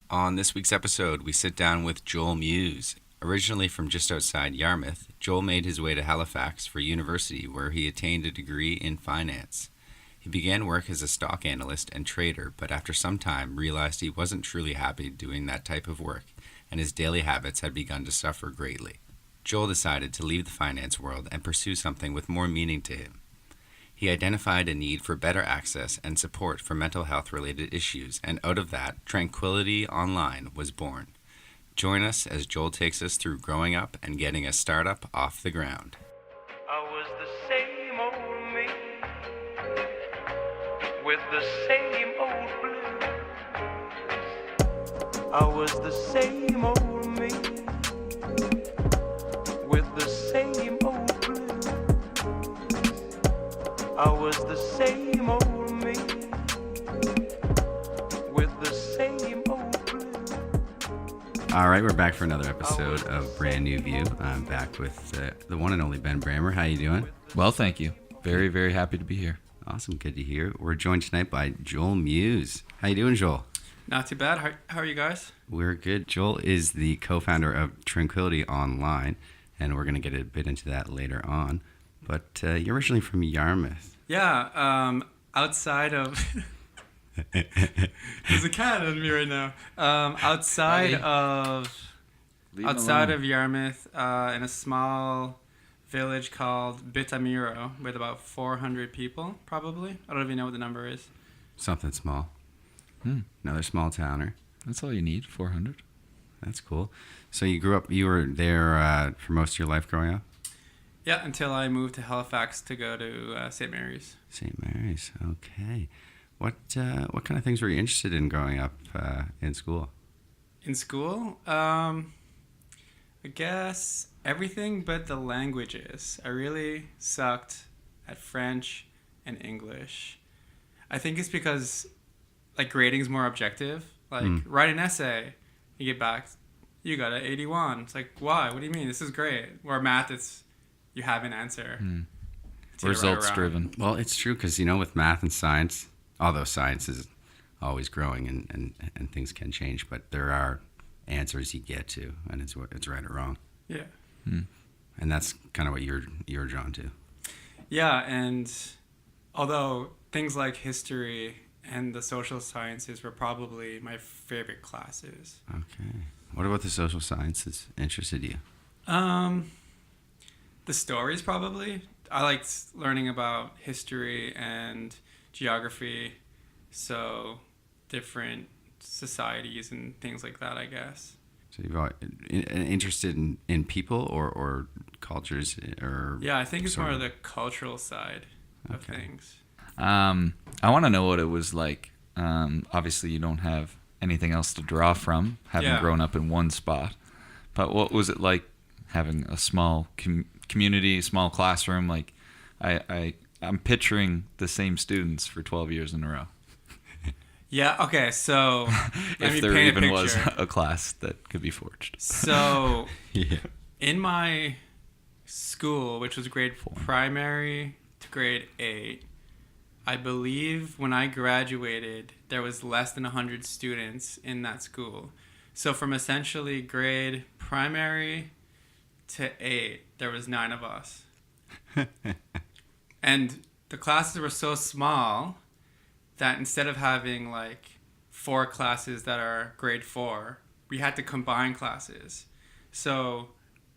On this week's episode, we sit down with Joel Muise. Originally from just outside Yarmouth, Joel made his way to Halifax for university, where he attained a degree in finance. He began work as a stock analyst and trader, but after some time realized he wasn't truly happy doing that type of work, and his daily habits had begun to suffer greatly. Joel decided to leave the finance world and pursue something with more meaning to him. He identified a need for better access and support for mental health related issues, and out of that, Tranquility Online was born. Join us as Joel takes us through growing up and getting a startup off the ground. I was the same old me with the same old blues. I was the same old me with the same old blues. I was the same old me with the same old blues. All right, we're back for another episode of Brand New View. I'm back with the one and only Ben Brammer. How you doing? Well, thank you. Very, very happy to be here. Awesome, good to hear. We're joined tonight by Joel Muise. How you doing, Joel? Not too bad. How are you guys? We're good. Joel is the co-founder of Tranquility Online, and we're going to get a bit into that later on. But you're originally from Yarmouth. Yeah, outside of... There's a cat on me right now. Outside of Yarmouth, in a small village called Bitamiro, with about 400 people, probably. I don't even know what the number is. Something small. Another small towner. That's all you need, 400. That's cool. So you were there for most of your life growing up? Yeah, until I moved to Halifax to go to St. Mary's. St. Mary's, okay. What kind of things were you interested in growing up in school? In school, I guess everything but the languages. I really sucked at French and English. I think it's because grading's more objective. Write an essay, you get back, you got an 81. It's like, why? What do you mean? This is great. Where math, it's you have an answer. Results driven. Well, it's true because with math and science, although science is always growing and things can change, but there are answers you get to, and it's right or wrong. Yeah. And that's kind of what you're drawn to. Yeah, and although things like history and the social sciences were probably my favorite classes. Okay. What about the social sciences interested you? The stories probably. I liked learning about history and geography, so different societies and things like that, I guess. So you've always interested in people or cultures or... Yeah, I think it's more of the cultural side of things. I want to know what it was like. Obviously, you don't have anything else to draw from, having grown up in one spot. But what was it like having a small community, small classroom? I'm picturing the same students for 12 years in a row. Yeah, okay, so if there even was a class that could be forged. So, Yeah. in my school, which was grade primary to grade 8, I believe when I graduated, there was less than 100 students in that school. So from essentially grade primary to 8, there was 9 of us. And the classes were so small that instead of having 4 classes that are grade 4, we had to combine classes. So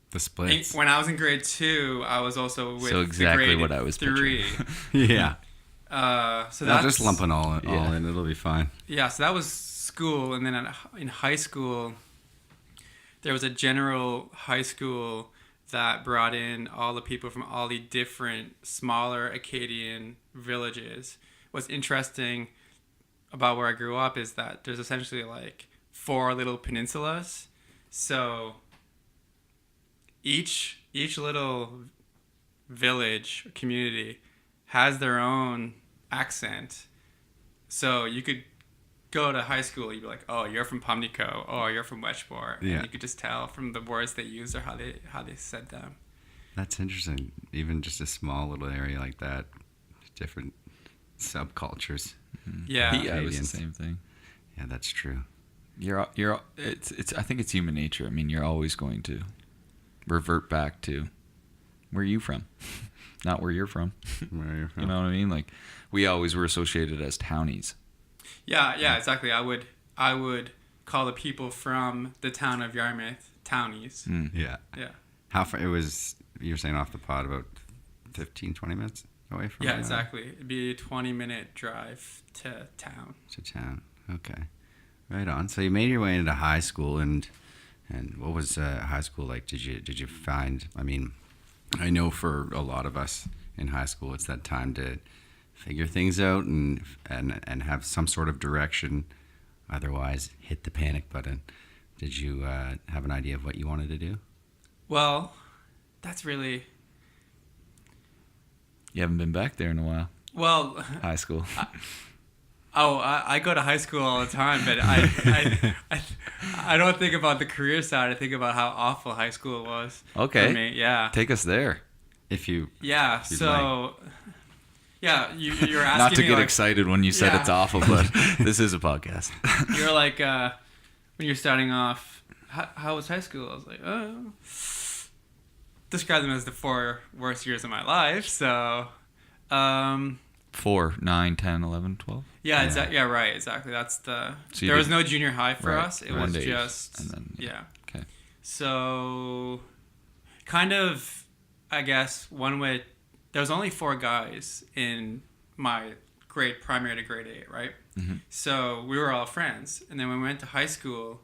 The splits. when I was in grade 2, I was also with So exactly the grade what I was 3. Yeah. So I'll that's just lump it all in. It'll be fine. Yeah, so that was school, and then in high school, there was a general high school that brought in all the people from all the different smaller Acadian villages. What's interesting about where I grew up is that there's essentially 4 little peninsulas. So each little village or community has their own accent. So you could go to high school, you'd be like, oh, you're from Pamlico, oh, you're from Westport. Yeah. And you could just tell from the words they used or how they said them. That's interesting. Even just a small little area like that, different subcultures. Yeah. Yeah, it was the same thing. Yeah, that's true. it's I think it's human nature. I mean, you're always going to revert back to where you from, not where you're from. Where you're from. You know what I mean? Like, we always were associated as townies. Yeah, exactly. I would call the people from the town of Yarmouth townies. Yeah. Yeah. How far? It was, you were saying off the pod, about 15, 20 minutes away from Yeah, exactly. It'd be a 20-minute drive to town. to town. Okay. Right on. So you made your way into high school, and what was high school like? Did you find, I mean, I know for a lot of us in high school, it's that time to figure things out and have some sort of direction. Otherwise, hit the panic button. Did you have an idea of what you wanted to do? Well, that's really... You haven't been back there in a while. Well... High school. I go to high school all the time, but I don't think about the career side. I think about how awful high school was. Okay. For me. Yeah. Take us there. If you... Yeah, if you'd so... Yeah, you're asking Not to me, get like, excited when you said Yeah. it's awful, but this is a podcast. You're like, when you're starting off, how was high school? I was like, oh. Describe them as the 4 worst years of my life, so... 4, 9, 10, 11, 12? Yeah, exactly. That's the... So there was did- no junior high for right, us. It one was day, just... and then- yeah. Okay. So, kind of, I guess, one way... There was only 4 guys in my grade, primary to grade 8, right? Mm-hmm. So, we were all friends. And then when we went to high school,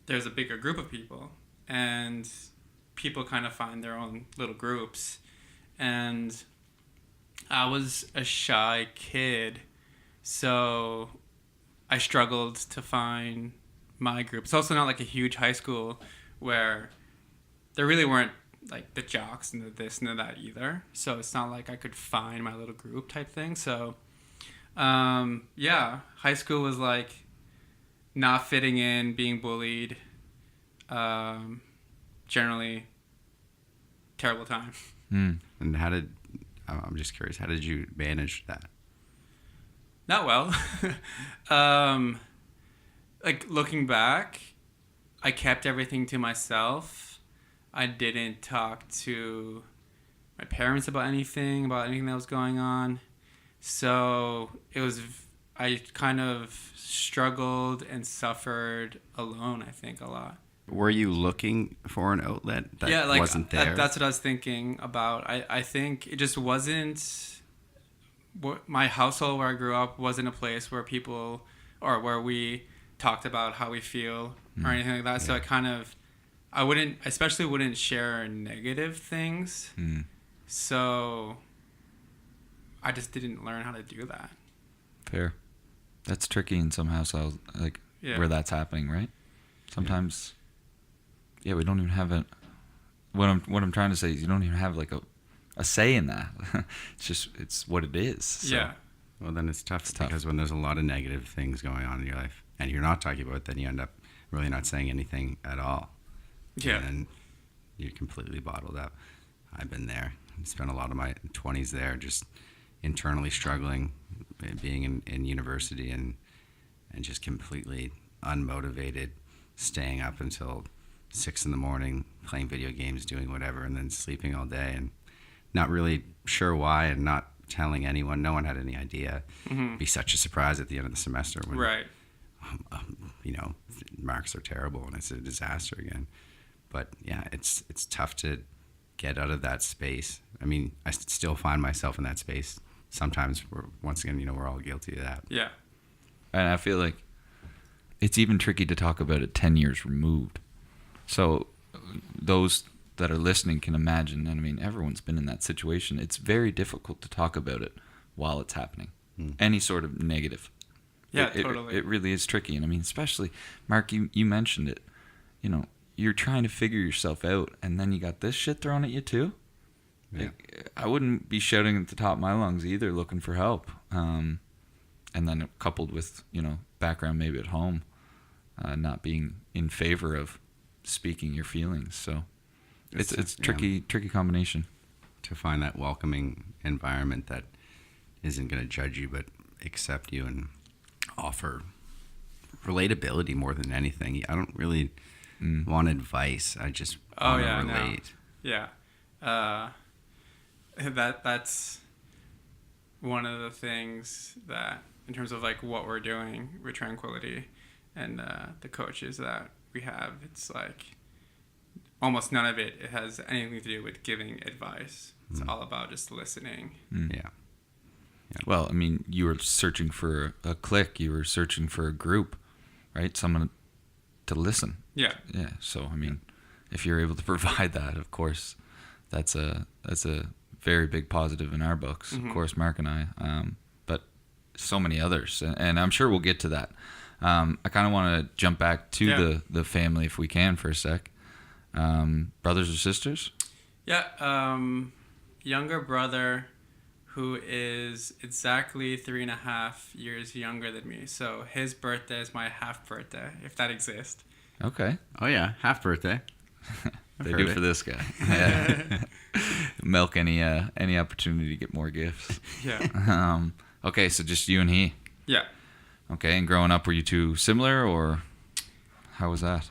there's a bigger group of people. And people kind of find their own little groups. And I was a shy kid, so I struggled to find my group. It's also not like a huge high school where there really weren't like the jocks and the this and the that either. So it's not like I could find my little group type thing. So, yeah, high school was like not fitting in, being bullied, generally terrible time. And I'm just curious, how did you manage that? Not well. Like, looking back, I kept everything to myself. I didn't talk to my parents about anything that was going on. So I kind of struggled and suffered alone, I think, a lot. Were you looking for an outlet that wasn't there? That's what I was thinking about. I think it just wasn't... My household where I grew up wasn't a place where people... or where we talked about how we feel or anything like that. So I wouldn't share negative things. So I just didn't learn how to do that. Fair. That's tricky in some households, like where that's happening, right? Sometimes, we don't even have what I'm trying to say is you don't even have like a say in that. it's what it is. So. Yeah. Well, then it's tough because when there's a lot of negative things going on in your life and you're not talking about it, then you end up really not saying anything at all. Yeah. And then you're completely bottled up. I've been there. I spent a lot of my 20s there just internally struggling, being in university and just completely unmotivated, staying up until 6 a.m, playing video games, doing whatever, and then sleeping all day and not really sure why and not telling anyone. No one had any idea. It'd be such a surprise at the end of the semester when, Right. Marks are terrible and it's a disaster again. But yeah, it's tough to get out of that space. I mean, I still find myself in that space. Sometimes we're all guilty of that. Yeah. And I feel like it's even tricky to talk about it 10 years removed. So those that are listening can imagine, and I mean, everyone's been in that situation. It's very difficult to talk about it while it's happening. Any sort of negative. Yeah, totally. It really is tricky. And I mean, especially, Mark, you mentioned it. You're trying to figure yourself out, and then you got this shit thrown at you too. Yeah. I wouldn't be shouting at the top of my lungs either, looking for help. And then coupled with background maybe at home, not being in favor of speaking your feelings. So it's tricky combination. To find that welcoming environment that isn't going to judge you but accept you and offer relatability more than anything. I don't really want advice. I just want to relate. No. Yeah. That's one of the things that, in terms of like what we're doing with Tranquility and the coaches that we have, it's like almost none of it has anything to do with giving advice. It's all about just listening. Yeah. Well, I mean, you were searching for a clique. You were searching for a group, right? Someone to listen. Yeah. Yeah. So, I mean, if you're able to provide that, of course, that's a very big positive in our books. Of course, Mark and I, but so many others, and I'm sure we'll get to that. I kind of want to jump back to the family if we can for a sec. Brothers or sisters? Yeah. Younger brother who is exactly 3.5 years younger than me. So his birthday is my half birthday, if that exists. Okay. Oh yeah, half birthday. They do for this guy. Yeah. Milk any opportunity to get more gifts. Yeah. Okay, so just you and he. Yeah. Okay, and growing up, were you two similar, or how was that?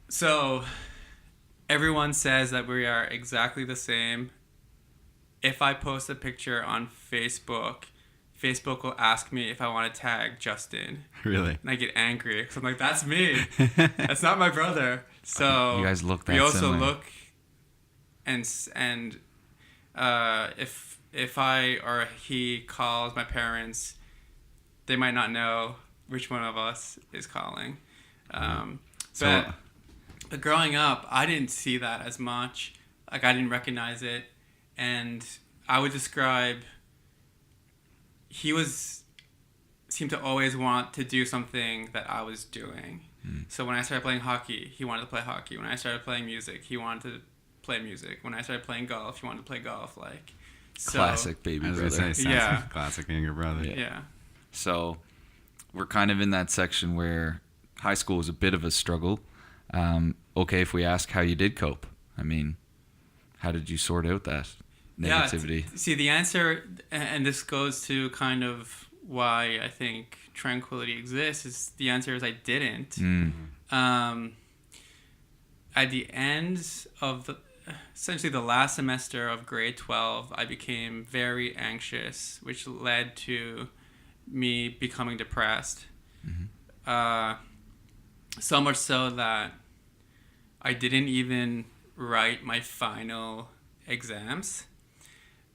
So everyone says that we are exactly the same. If I post a picture on Facebook, Facebook will ask me if I want to tag Justin. Really? And I get angry because I'm like, that's me. That's not my brother. So you guys look that we also similar. look and if I or he calls my parents, they might not know which one of us is calling. But growing up, I didn't see that as much. Like, I didn't recognize it. And I would describe, he seemed to always want to do something that I was doing. So when I started playing hockey, he wanted to play hockey. When I started playing music, he wanted to play music. When I started playing golf, he wanted to play golf. Like, so, classic baby I was brother. gonna say, Yeah. classic younger brother. Yeah. So we're kind of in that section where high school was a bit of a struggle. Okay, if we ask how you did cope, I mean, how did you sort out that negativity? Yeah, see, the answer, and this goes to kind of why I think Tranquility exists, is the answer is I didn't. At the end of essentially the last semester of grade 12, I became very anxious, which led to me becoming depressed. So much so that I didn't even write my final exams.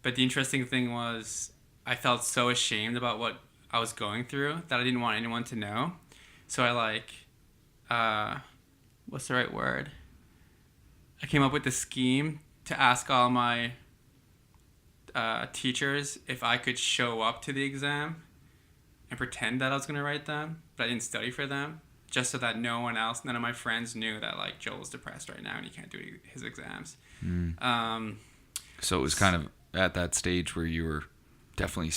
But the interesting thing was I felt so ashamed about what I was going through that I didn't want anyone to know. So I what's the right word? I came up with this scheme to ask all my teachers if I could show up to the exam and pretend that I was going to write them, but I didn't study for them, just so that none of my friends knew that, like, Joel's depressed right now and he can't do his exams. So it was kind of at that stage where you were definitely,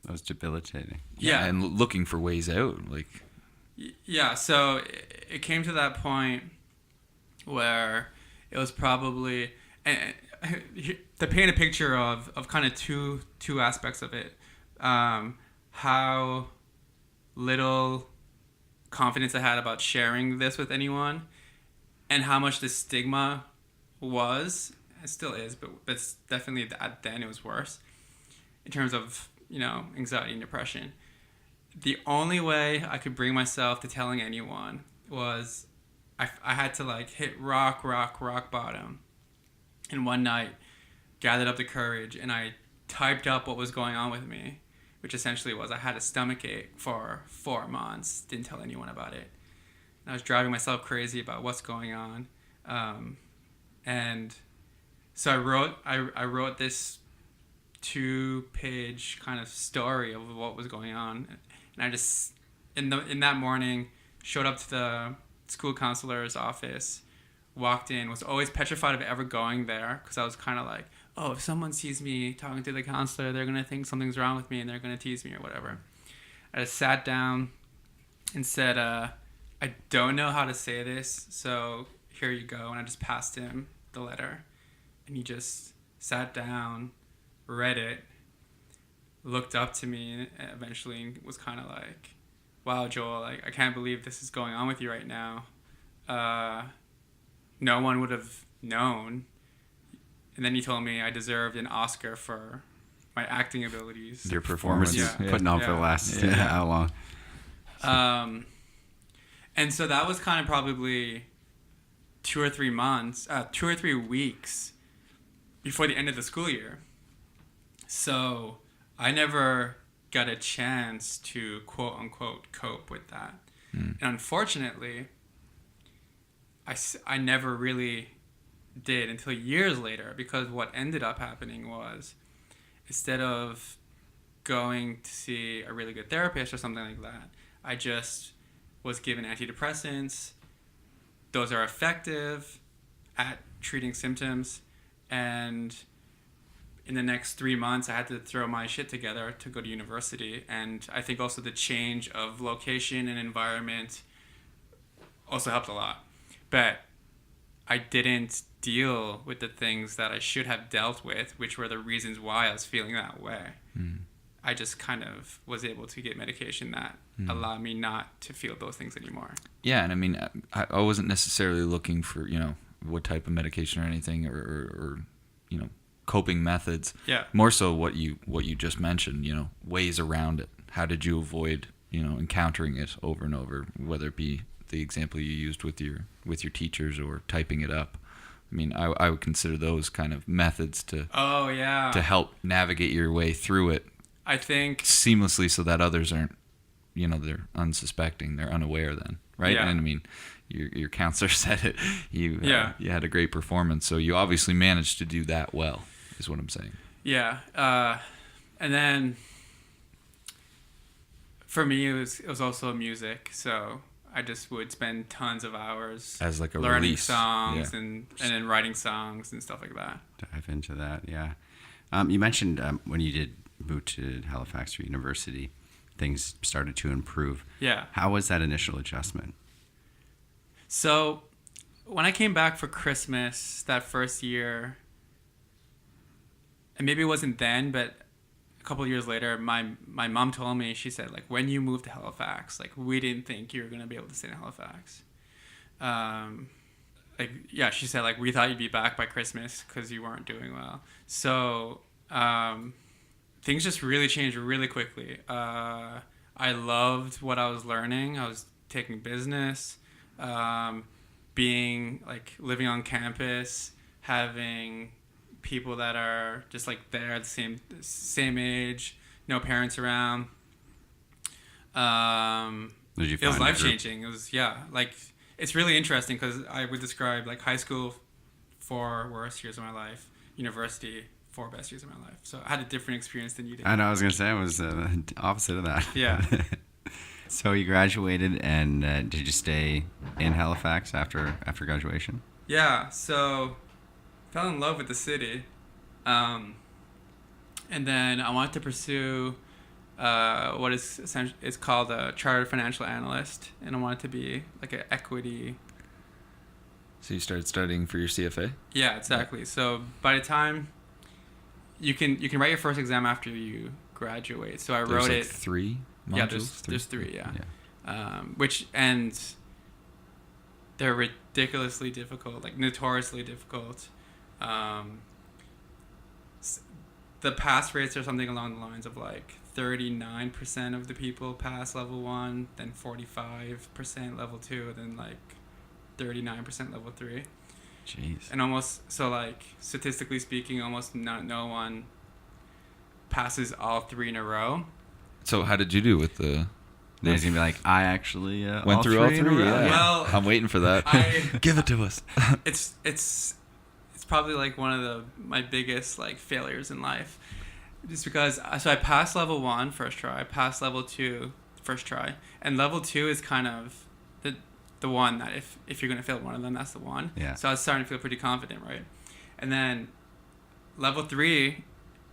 That was debilitating. Yeah. and looking for ways out. Like, yeah, so it came to that point where it was probably, and to paint a picture of kind of two aspects of it, how little confidence I had about sharing this with anyone, and how much the stigma was, it still is, but it's definitely, then it was worse in terms of, anxiety and depression. The only way I could bring myself to telling anyone was I had to, like, hit rock bottom. And one night, gathered up the courage, and I typed up what was going on with me, which essentially was I had a stomach ache for 4 months, didn't tell anyone about it. And I was driving myself crazy about what's going on. And so I wrote this 2-page kind of story of what was going on. And I just, in that morning, showed up to the school counselor's office, walked in, was always petrified of ever going there, because I was kind of like, oh, if someone sees me talking to the counselor, they're going to think something's wrong with me and they're going to tease me or whatever. I just sat down and said, I don't know how to say this, so here you go. And I just passed him the letter. And he just sat down, read it, looked up to me, and eventually was kind of like, wow, Joel, I can't believe this is going on with you right now. No one would have known. And then he told me I deserved an Oscar for my acting abilities. Your performance. Yeah. Yeah. Putting on for the last how long? And so that was kind of probably 2 or 3 weeks before the end of the school year. So I never got a chance to quote unquote cope with that. And unfortunately, I never really did until years later, because what ended up happening was, instead of going to see a really good therapist or something like that, I just was given antidepressants. Those are effective at treating symptoms, and in the next 3 months I had to throw my shit together to go to university. And I think also the change of location and environment also helped a lot. But I didn't deal with the things that I should have dealt with, which were the reasons why I was feeling that way. I just kind of was able to get medication that allowed me not to feel those things anymore. Yeah, and I mean, I wasn't necessarily looking for, what type of medication or anything, or coping methods. Yeah. More so what you just mentioned, ways around it. How did you avoid, encountering it over and over, whether it be the example you used with your teachers or typing it up. I mean, I would consider those kind of methods to help navigate your way through it. I think seamlessly, so that others aren't, they're unsuspecting, they're unaware then, right? Yeah. And I mean, your counselor said it. You had a great performance, so you obviously managed to do that well, is what I'm saying. Yeah, and then for me, it was also music. So I just would spend tons of hours as like a learning release. songs and then writing songs and stuff like that. Dive into that, yeah. You mentioned when you did move to Halifax for university, things started to improve. Yeah. How was that initial adjustment? So when I came back for Christmas that first year, and maybe it wasn't then, but a couple of years later, my mom told me, she said, like, when you moved to Halifax, like, we didn't think you were going to be able to stay in Halifax. She said, like, we thought you'd be back by Christmas because you weren't doing well. So things just really changed really quickly. I loved what I was learning. I was taking business, being, like, living on campus, having people that are just like there at the same age, no parents around. Did you it was find life-changing. It was, like, it's really interesting because I would describe, like, high school 4 worst years of my life, university 4 best years of my life. So I had a different experience than you did. I know, I was going to say, I was opposite of that. Yeah. So you graduated, and did you stay in Halifax after graduation? Yeah, so fell in love with the city, and then I wanted to pursue what is essentially, it's called a chartered financial analyst, and I wanted to be like an equity. So you started studying for your CFA? Yeah, exactly. So by the time you can write your first exam after you graduate. So I There's wrote like it. 3 modules? Yeah, there's 3. Yeah. And they're ridiculously difficult, like notoriously difficult. The pass rates are something along the lines of like 39% of the people pass level 1, then 45% level 2, then like 39% level 3. Jeez. And almost, so like statistically speaking, almost no one passes all 3 in a row. So how did you do with the... Then he's going to be like, I actually went through all 3? Yeah. Well, I'm waiting for that. Give it to us. It's probably like one of my biggest like failures in life, just because I passed level 1 first try, I passed level 2 first try, and level 2 is kind of the one that if you're gonna fail one of them, that's the one. Yeah. So I was starting to feel pretty confident, right? And then level 3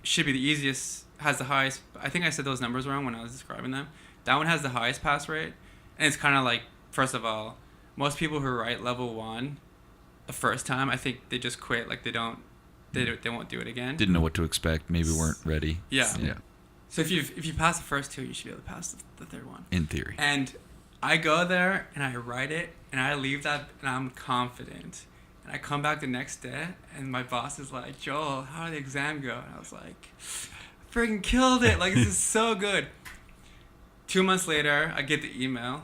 should be the easiest, has the highest. I think I said those numbers wrong when I was describing them. That one has the highest pass rate, and it's kind of like, first of all, most people who write level 1 the first time, I think they just quit. Like they won't do it again. Didn't know what to expect. Maybe weren't ready. Yeah. So if you pass the first two, you should be able to pass the third one. In theory. And I go there and I write it and I leave that and I'm confident. And I come back the next day and my boss is like, Joel, how did the exam go? And I was like, freaking killed it. Like, this is so good. 2 months later, I get the email.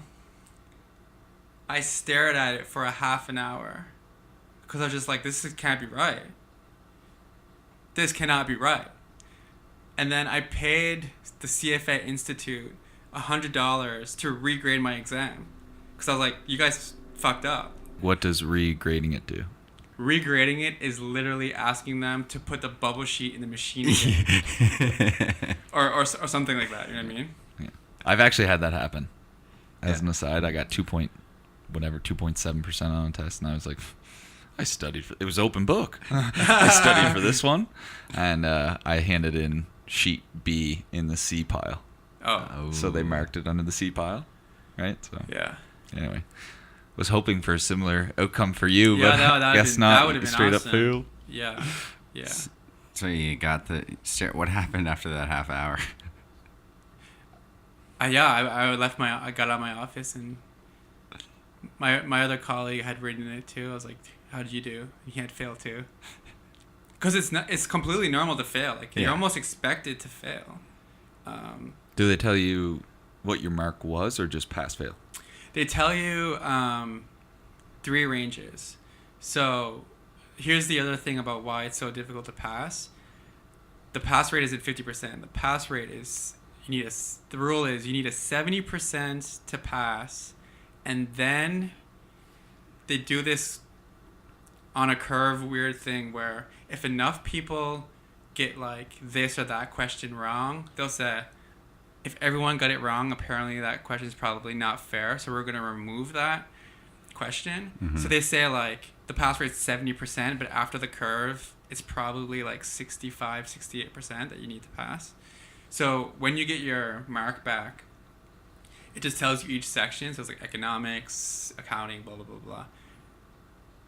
I stared at it for a half an hour because I was just like, can't be right. This cannot be right. And then I paid the CFA Institute $100 to regrade my exam because I was like, you guys fucked up. What does regrading it do? Regrading it is literally asking them to put the bubble sheet in the machine again. or something like that, you know what I mean? Yeah. I've actually had that happen. As an aside, I got 2.7% on a test, and I was like, I studied for it was open book. I studied for this one, and I handed in sheet B in the C pile. Oh. So they marked it under the C pile, right? So Yeah. anyway, was hoping for a similar outcome for you, Yeah, but no, that guess been, not. That would have been Straight awesome. up fail. Yeah. Yeah. So you got what happened after that half hour? I got out of my office and my other colleague had written it too. I was like, how did you do? You can't fail too. Because it's completely normal to fail. Like, you're almost expected to fail. Do they tell you what your mark was, or just pass fail? They tell you 3 ranges. So here's the other thing about why it's so difficult to pass. The pass rate isn't 50%. The pass rate is the rule is you need a 70% to pass, and then they do this on a curve weird thing where if enough people get like this or that question wrong, they'll say, if everyone got it wrong, apparently that question is probably not fair, so we're going to remove that question. Mm-hmm. So they say like the pass rate is 70%, but after the curve, it's probably like 65, 68% that you need to pass. So when you get your mark back, it just tells you each section. So it's like economics, accounting, blah, blah, blah, blah.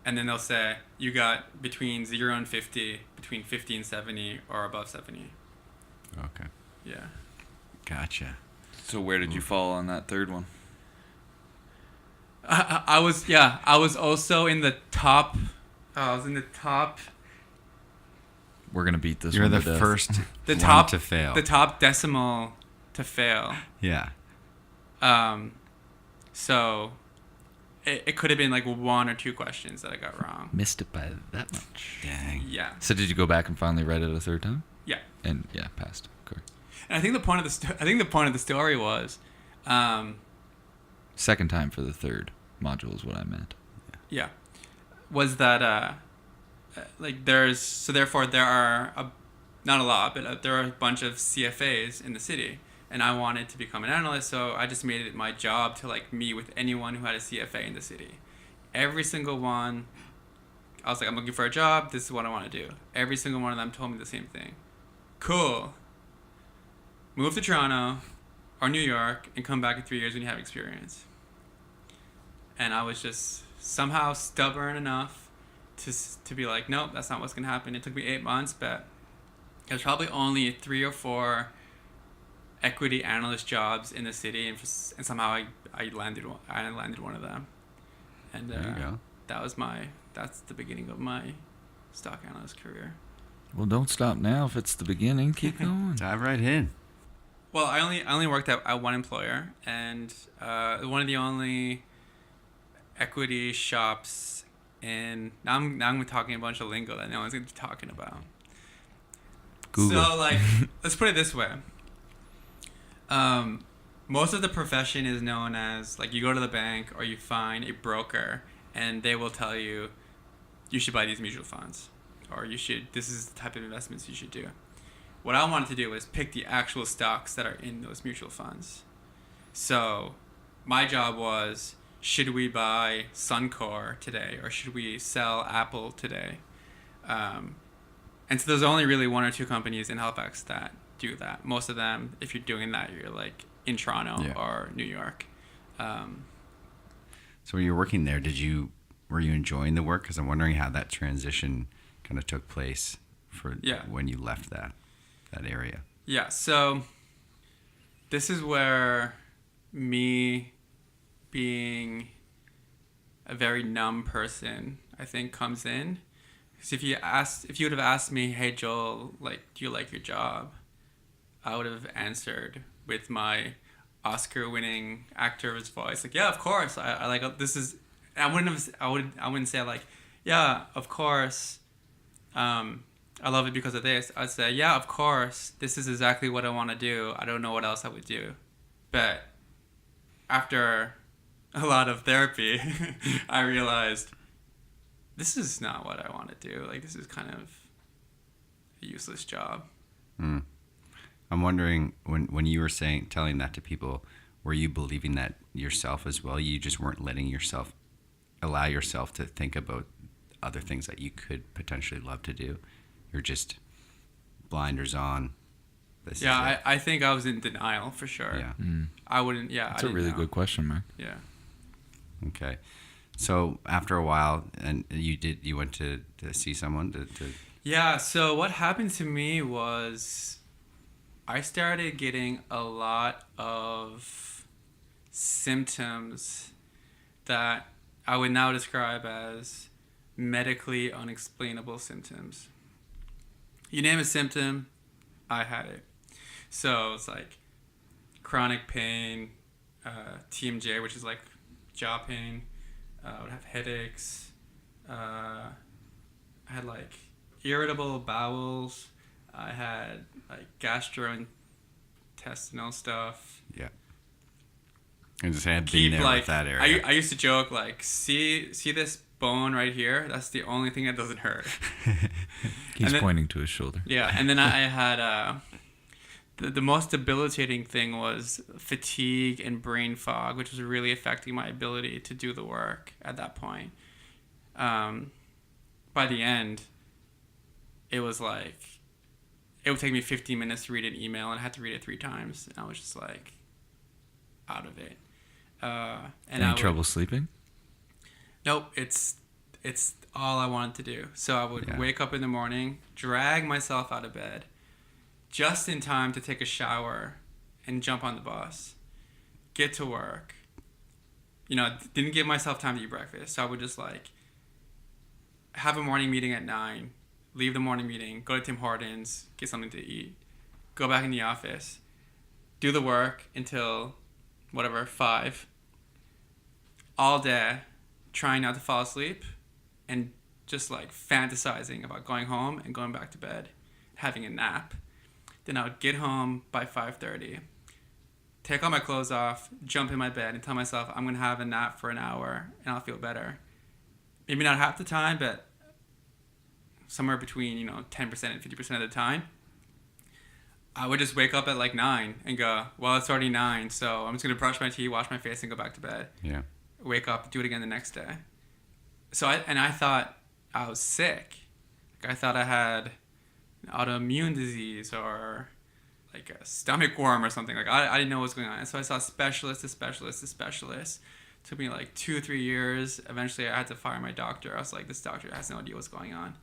And then they'll say you got between 0 and 50, between 50 and 70, or above 70. Okay. Yeah. Gotcha. So where did you fall on that third one? I was also in the top. I was in the top. We're gonna beat this. You're one the to death. first The one top to fail. The top decimal to fail. Yeah. So it could have been like 1 or 2 questions that I got wrong. Missed it by that much. Dang. Yeah. So did you go back and finally write it a third time? Yeah. And yeah, passed. Cool. And I think the point of the story was, Second time for the third module is what I meant. yeah, was that like therefore there are not a lot, but there are a bunch of CFAs in the city, and I wanted to become an analyst, so I just made it my job to like meet with anyone who had a CFA in the city. Every single one, I was like, I'm looking for a job. This is what I want to do. Every single one of them told me the same thing. Cool. Move to Toronto or New York and come back in 3 years when you have experience. And I was just somehow stubborn enough to be like, nope, that's not what's going to happen. It took me 8 months, but there's probably only 3 or 4 equity analyst jobs in the city, and somehow I landed one of them. And There you go. that's the beginning of my stock analyst career. Well, don't stop now. If it's the beginning, keep going. Dive right in. Well, I only worked at one employer, and one of the only equity shops in. Now I'm talking a bunch of lingo that no one's gonna be talking about. Google. So like, let's put it this way. Most of the profession is known as like you go to the bank or you find a broker, and they will tell you should buy these mutual funds, or this is the type of investments you should do. What I wanted to do was pick the actual stocks that are in those mutual funds. So my job was, should we buy Suncor today, or should we sell Apple today? And so there's only really 1 or 2 companies in Halifax that do that. Most of them, if you're doing that, you're like in Toronto or New York. So when you were working there, were you enjoying the work? Because I'm wondering how that transition kind of took place for when you left that area. Yeah. So this is where me being a very numb person, I think, comes in. Because if you would have asked me, hey Joel, like, do you like your job? I would have answered with my Oscar-winning actor's voice, like, yeah, of course. I like this is. I wouldn't say like, yeah, of course. I love it because of this. I'd say, yeah, of course. This is exactly what I want to do. I don't know what else I would do, but after a lot of therapy, I realized this is not what I want to do. Like, this is kind of a useless job. Mm. I'm wondering, when you were telling that to people, were you believing that yourself as well? You just weren't letting allow yourself to think about other things that you could potentially love to do. You're just blinders on. I think I was in denial for sure. Yeah. I wouldn't. Yeah, That's a really good question, Mark. Yeah. Okay. So after a while, and you went to see someone to. Yeah. So what happened to me was, I started getting a lot of symptoms that I would now describe as medically unexplainable symptoms. You name a symptom, I had it. So it's like chronic pain, TMJ, which is like jaw pain. I would have headaches. I had like irritable bowels. I had like gastrointestinal stuff. Yeah. I just had been there with that area. I used to joke like, see this bone right here? That's the only thing that doesn't hurt. He's pointing to his shoulder. Yeah, and then I had the most debilitating thing was fatigue and brain fog, which was really affecting my ability to do the work at that point. By the end, it was like, it would take me 15 minutes to read an email, and I had to read it 3 times. And I was just like, out of it. Any trouble sleeping? Nope, it's all I wanted to do. So I would wake up in the morning, drag myself out of bed, just in time to take a shower and jump on the bus, get to work. You know, didn't give myself time to eat breakfast. So I would just like have a morning meeting at 9, leave the morning meeting, go to Tim Hortons, get something to eat, go back in the office, do the work until 5, all day, trying not to fall asleep, and just like fantasizing about going home and going back to bed, having a nap. Then I would get home by 5:30, take all my clothes off, jump in my bed, and tell myself I'm going to have a nap for an hour and I'll feel better. Maybe not half the time, but somewhere between 10% and 50% of the time. I would just wake up at like 9 and go, well, it's already 9, so I'm just going to brush my teeth, wash my face, and go back to bed. Yeah. Wake up, do it again the next day. So I thought I was sick. Like, I thought I had an autoimmune disease or like a stomach worm or something. Like, I didn't know what was going on. And so I saw specialist to specialist to specialist. It took me like 2-3 years. Eventually I had to fire my doctor. I was like, this doctor has no idea what's going on.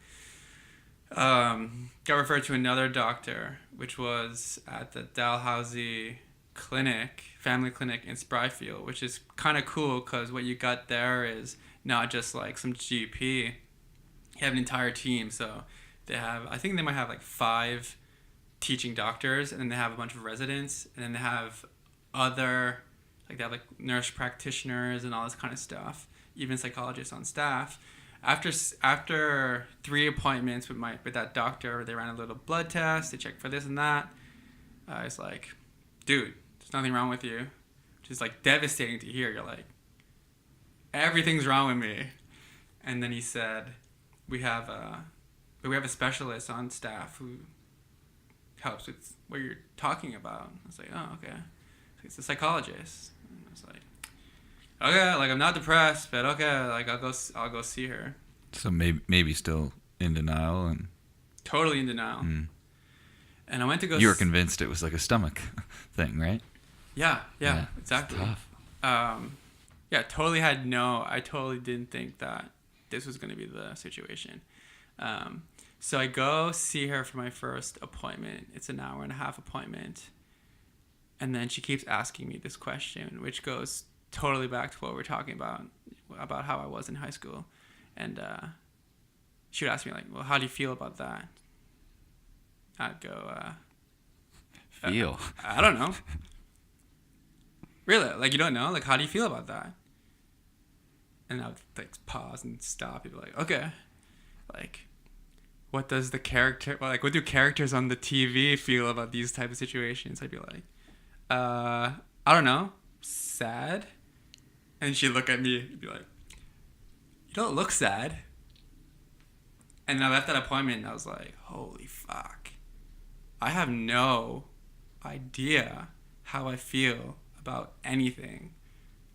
Got referred to another doctor, which was at the Dalhousie clinic, family clinic in Spryfield, which is kind of cool because what you got there is not just like some GP. You have an entire team. So they have, I think they might have like 5 teaching doctors, and then they have a bunch of residents, and then they have other, like they have like nurse practitioners and all this kind of stuff, even psychologists on staff. After 3 appointments with that doctor, they ran a little blood test, they checked for this and that. I was like, dude, there's nothing wrong with you. Which is like devastating to hear. You're like, everything's wrong with me. And then he said, we have a specialist on staff who helps with what you're talking about. I was like, oh, okay. It's a psychologist. And I was like, okay, like I'm not depressed, but okay, like I'll go see her. So maybe still in denial and totally in denial. And I went to go. You were convinced it was like a stomach thing, right? Yeah, exactly. It's tough. I totally didn't think that this was going to be the situation. So I go see her for my first appointment. It's an hour and a half appointment. And then she keeps asking me this question, which goes totally back to what we're talking about how I was in high school. And she would ask me, like, well, how do you feel about that? I'd go, Feel. I don't know. Really? Like, you don't know? Like, how do you feel about that? And I would, like, pause and stop. You'd be like, okay. Like, what does the character... Like, what do characters on the TV feel about these type of situations? I'd be like, I don't know. Sad? And she'd look at me and be like, you don't look sad. And I left that appointment and I was like, holy fuck. I have no idea how I feel about anything.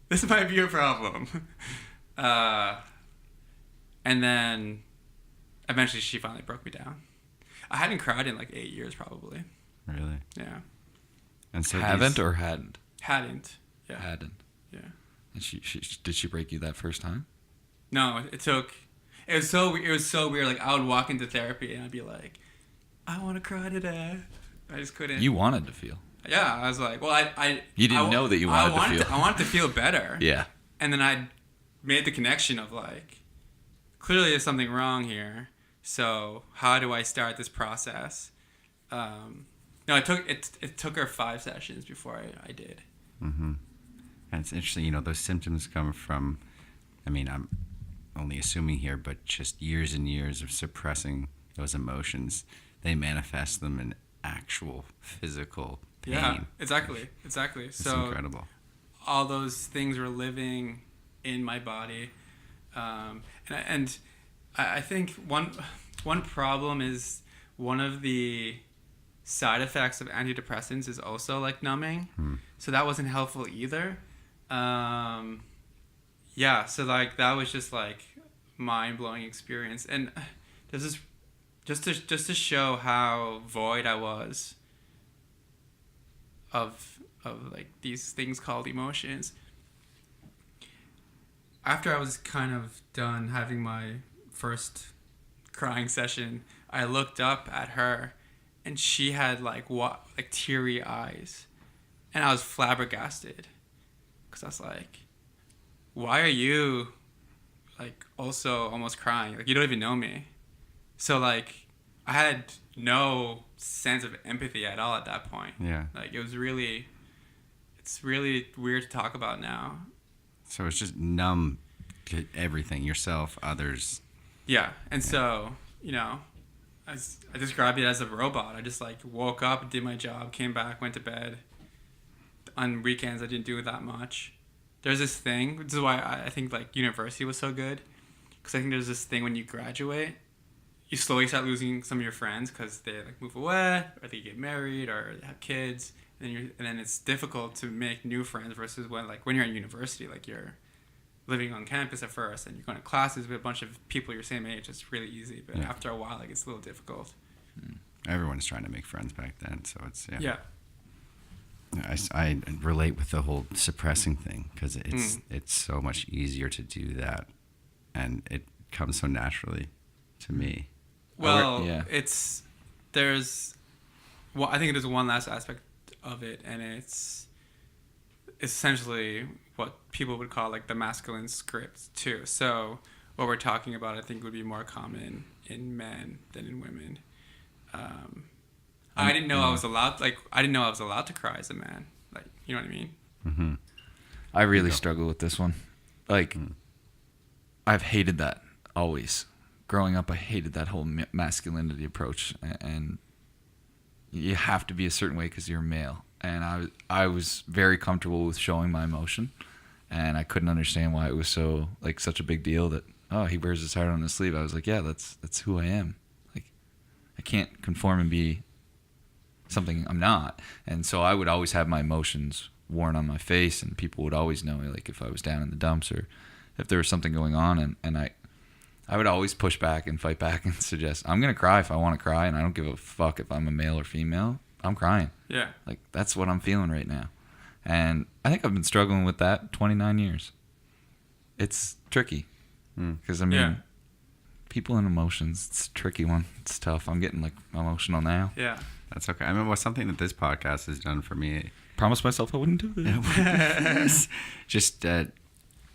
This might be a problem. And then eventually she finally broke me down. I hadn't cried in like 8 years probably. Really? Yeah. And so Haven't or hadn't? Hadn't. Yeah. Hadn't. Yeah. And did she break you that first time? No, it was so weird. Like, I would walk into therapy and I'd be like, I want to cry today. I just couldn't. You wanted to feel. Yeah, I was like, well, You didn't know that you wanted to feel. I wanted to feel better. Yeah. And then I made the connection of like, clearly there's something wrong here. So how do I start this process? No, it took her 5 sessions before I did. Mm-hmm. And it's interesting, you know, those symptoms come from, I mean, I'm only assuming here, but just years and years of suppressing those emotions. They manifest them in actual physical pain. Yeah, exactly. It's So incredible. all those things were living in my body. And I think one problem is one of the side effects of antidepressants is also like numbing. So that wasn't helpful either. Yeah, so like that was just like mind-blowing experience. And there's this just to show how void I was of like these things called emotions. After I was kind of done having my first crying session, I looked up at her and she had like teary eyes, and I was flabbergasted because I was like, why are you like also almost crying? Like, you don't even know me. So like I had no sense of empathy at all at that point. Yeah. Like it's really weird to talk about now. So it's just numb to everything, yourself, others. Yeah. And so, you know, I described it as a robot. I just like woke up, did my job, came back, went to bed. On weekends, I didn't do that much. There's this thing, this is why I think like university was so good. Because I think there's this thing when you graduate, you slowly start losing some of your friends because they like move away, or they get married, or they have kids, and then it's difficult to make new friends versus when you're at university, like you're living on campus at first and you're going to classes with a bunch of people your same age. It's really easy, but after a while, like it's a little difficult. Everyone's trying to make friends back then, so it's Yeah. I relate with the whole suppressing thing because it's so much easier to do that, and it comes so naturally to me. Well, Yeah. I think there's one last aspect of it, and it's essentially what people would call like the masculine script too. So what we're talking about, I think, would be more common in men than in women. I didn't know I was allowed. Like, I didn't know I was allowed to cry as a man. Like, you know what I mean? Mm-hmm. I really struggle with this one. Like, I've hated that always. Growing up, I hated that whole masculinity approach, and you have to be a certain way because you're male. And I was very comfortable with showing my emotion, and I couldn't understand why it was so like such a big deal that he wears his heart on his sleeve. I was like, yeah, that's who I am. Like, I can't conform and be something I'm not. And so I would always have my emotions worn on my face, and people would always know me, like if I was down in the dumps or if there was something going on, and I would always push back and fight back and suggest, I'm going to cry if I want to cry, and I don't give a fuck if I'm a male or female. I'm crying. Yeah. Like, that's what I'm feeling right now. And I think I've been struggling with that 29 years. It's tricky. Because, I mean, people and emotions, it's a tricky one. It's tough. I'm getting, like, emotional now. Yeah. That's okay. I mean, something that this podcast has done for me promised myself I wouldn't do it. Just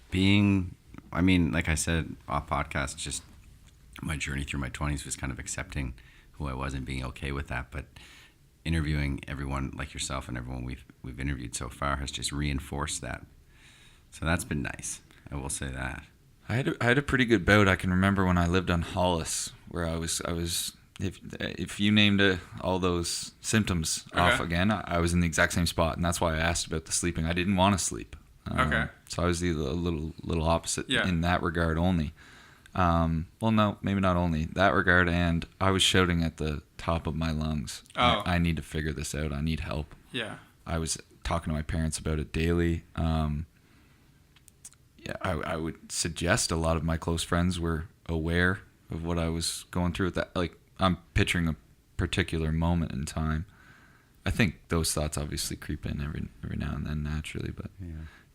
being, I mean, like I said off podcast, just my journey through my 20s was kind of accepting who I was and being okay with that. But interviewing everyone like yourself and everyone we've interviewed so far has just reinforced that. So that's been nice. I will say that. I had a pretty good bout. I can remember when I lived on Hollis, where I was if you named all those symptoms off again, I was in the exact same spot, and that's why I asked about the sleeping. I didn't want to sleep. So I was a little opposite in that regard only. Well, no, maybe not only that regard, and I was shouting at the top of my lungs. I need to figure this out. I need help. Yeah. I was talking to my parents about it daily. I would suggest a lot of my close friends were aware of what I was going through with that. Like, I'm picturing a particular moment in time. I think those thoughts obviously creep in every now and then naturally, but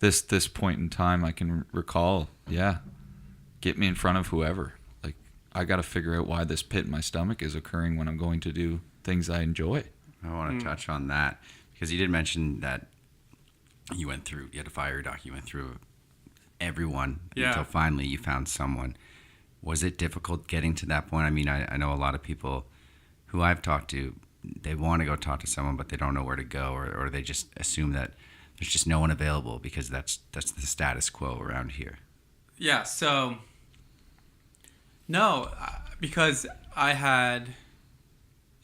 this point in time I can recall, get me in front of whoever. Like, I got to figure out why this pit in my stomach is occurring when I'm going to do things I enjoy. I want to touch on that because you did mention that you had a fire doc, you went through everyone until finally you found someone. Was it difficult getting to that point? I mean, I know a lot of people who I've talked to, they want to go talk to someone, but they don't know where to go, or they just assume that there's just no one available because that's the status quo around here. Yeah, so no, because I had,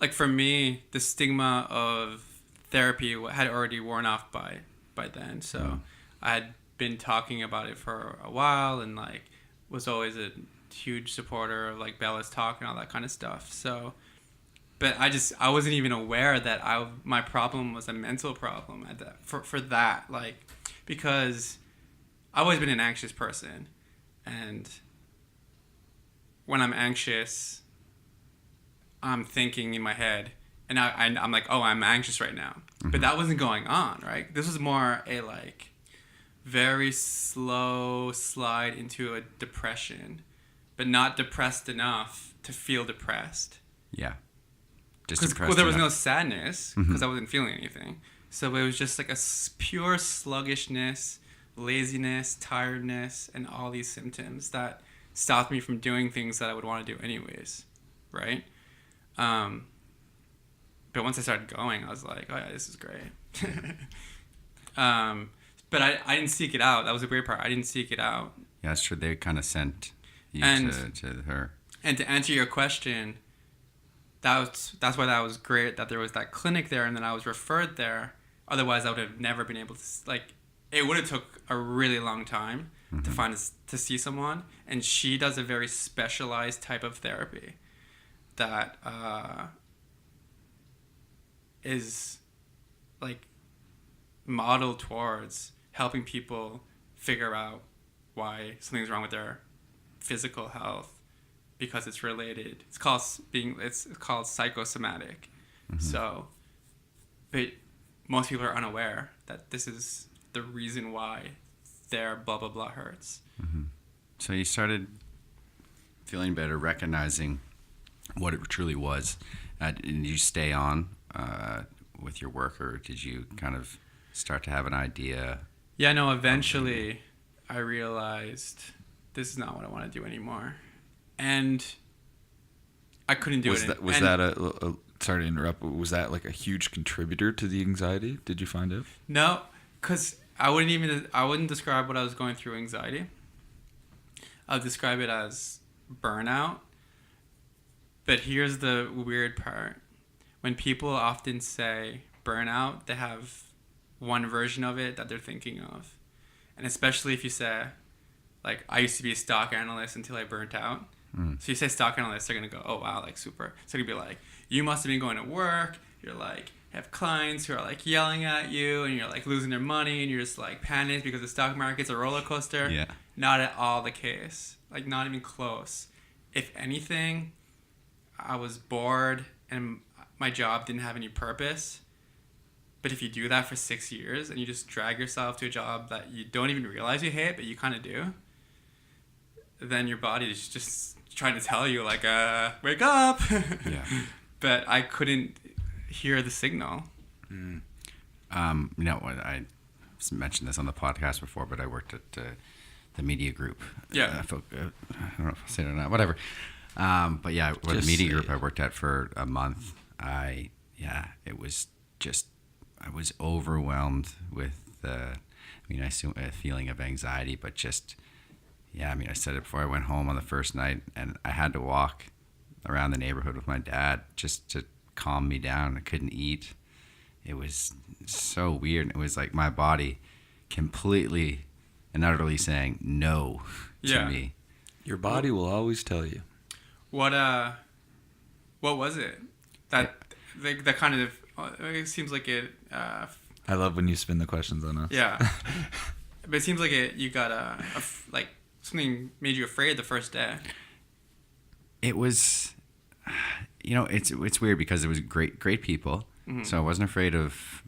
like, for me, the stigma of therapy had already worn off by then. So I had been talking about it for a while and, like, was always a huge supporter of, like, Bella's talk and all that kind of stuff. So, but I wasn't even aware that my problem was a mental problem at that, for that, like, because I've always been an anxious person, and when I'm anxious, I'm thinking in my head, and I'm like, oh, I'm anxious right now. But that wasn't going on, right? This was more a, like, very slow slide into a depression, but not depressed enough to feel depressed. Yeah. Because there was no sadness, because I wasn't feeling anything. So it was just like a pure sluggishness, laziness, tiredness, and all these symptoms that stopped me from doing things that I would want to do anyways, right? But once I started going, I was like, oh yeah, this is great. But I didn't seek it out. That was the great part. I didn't seek it out. Yeah, that's true. They kind of sent you to her. And to answer your question, that's why that was great that there was that clinic there and then I was referred there. Otherwise, I would have never been able to, like, it would have took a really long time to see someone. And she does a very specialized type of therapy that is, like, modeled towards helping people figure out why something's wrong with their physical health because it's related. It's called psychosomatic. So, but most people are unaware that this is the reason why their blah blah blah hurts. So you started feeling better, recognizing what it truly was. Did you stay on with your work, or did you kind of start to have an idea? Yeah, no, eventually I realized this is not what I want to do anymore. And I couldn't do it. Was that sorry to interrupt, but was that like a huge contributor to the anxiety? Did you find out? No, because I wouldn't describe what I was going through anxiety. I would describe it as burnout. But here's the weird part. When people often say burnout, they have one version of it that they're thinking of. And especially if you say, like, I used to be a stock analyst until I burnt out. So you say stock analyst, they're going to go, oh, wow, like, super. So they're going to be like, you must have been going to work. You're like, have clients who are, like, yelling at you, and you're, like, losing their money, and you're just, like, panicked because the stock market's a roller coaster. Yeah. Not at all the case. Like, not even close. If anything, I was bored, and my job didn't have any purpose. But if you do that for 6 years, and you just drag yourself to a job that you don't even realize you hate, but you kind of do, then your body is just trying to tell you, like, wake up. Yeah. But I couldn't hear the signal. I mentioned this on the podcast before, but I worked at the media group. Yeah. I don't know if I'll say it or not. Whatever. But yeah, with the media group I worked at for a month, it was just, I was overwhelmed with I assume a feeling of anxiety, but just, I said it before, I went home on the first night and I had to walk around the neighborhood with my dad just to calm me down. I couldn't eat. It was so weird. It was like my body completely and utterly saying no to me. Your body will always tell you. What was it? That kind of, it seems like it. I love when you spin the questions on us. Yeah. But it seems like you got like something made you afraid the first day. It was, it's weird because it was great people. Mm-hmm. So I wasn't afraid of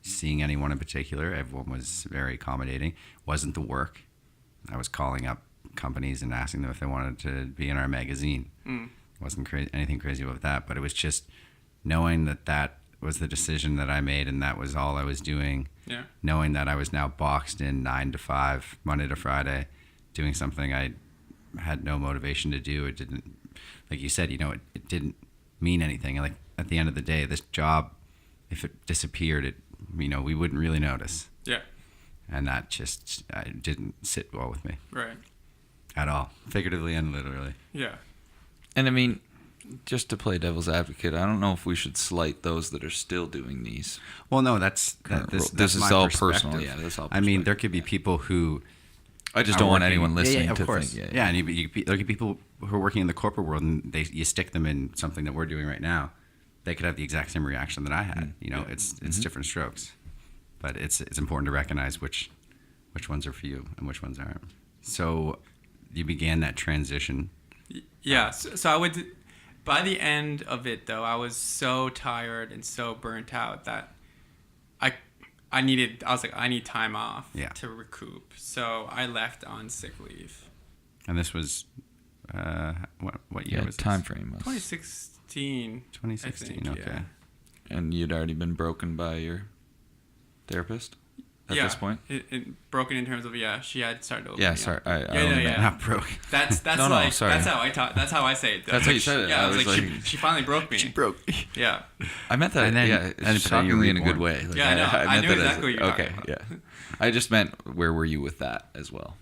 seeing anyone in particular. Everyone was very accommodating. Wasn't the work. I was calling up companies and asking them if they wanted to be in our magazine. Wasn't anything crazy about that, but it was just knowing that was the decision that I made and that was all I was doing. Yeah. Knowing that I was now boxed in 9 to 5, Monday to Friday, doing something I had no motivation to do. It didn't, like you said, it didn't mean anything. Like at the end of the day, this job, if it disappeared, we wouldn't really notice. Yeah. And that just didn't sit well with me. Right. At all, figuratively and literally. Yeah. And I mean, just to play devil's advocate, I don't know if we should slight those that are still doing these. Well, no, this is my all perspective. personal. Yeah, that's all. I mean, there could be people who. I just don't want anyone listening of to course. think. Yeah, and there could be people who are working in the corporate world, and you stick them in something that we're doing right now. They could have the exact same reaction that I had. It's different strokes, but it's important to recognize which ones are for you and which ones aren't. So, you began that transition. Yeah. So I would. By the end of it, though, I was so tired and so burnt out that I was like, I need time off to recoup. So I left on sick leave. And this was, what year was this? Time frame. 2016. 2016, I think, okay. Yeah. And you'd already been broken by your therapist at this point? It broken in terms of, she had started opening. Yeah, sorry. Not broke. That's No, like, sorry. that's how I talk. That's how I say it. That's how you said it. Yeah, I was like, she finally broke me. She broke. Yeah. I meant that. And then- yeah, and shockingly in a good reborn. way. Like, Yeah, I know. I meant knew that as- exactly what you were okay, talking about. yeah. I just meant where were you with that as well?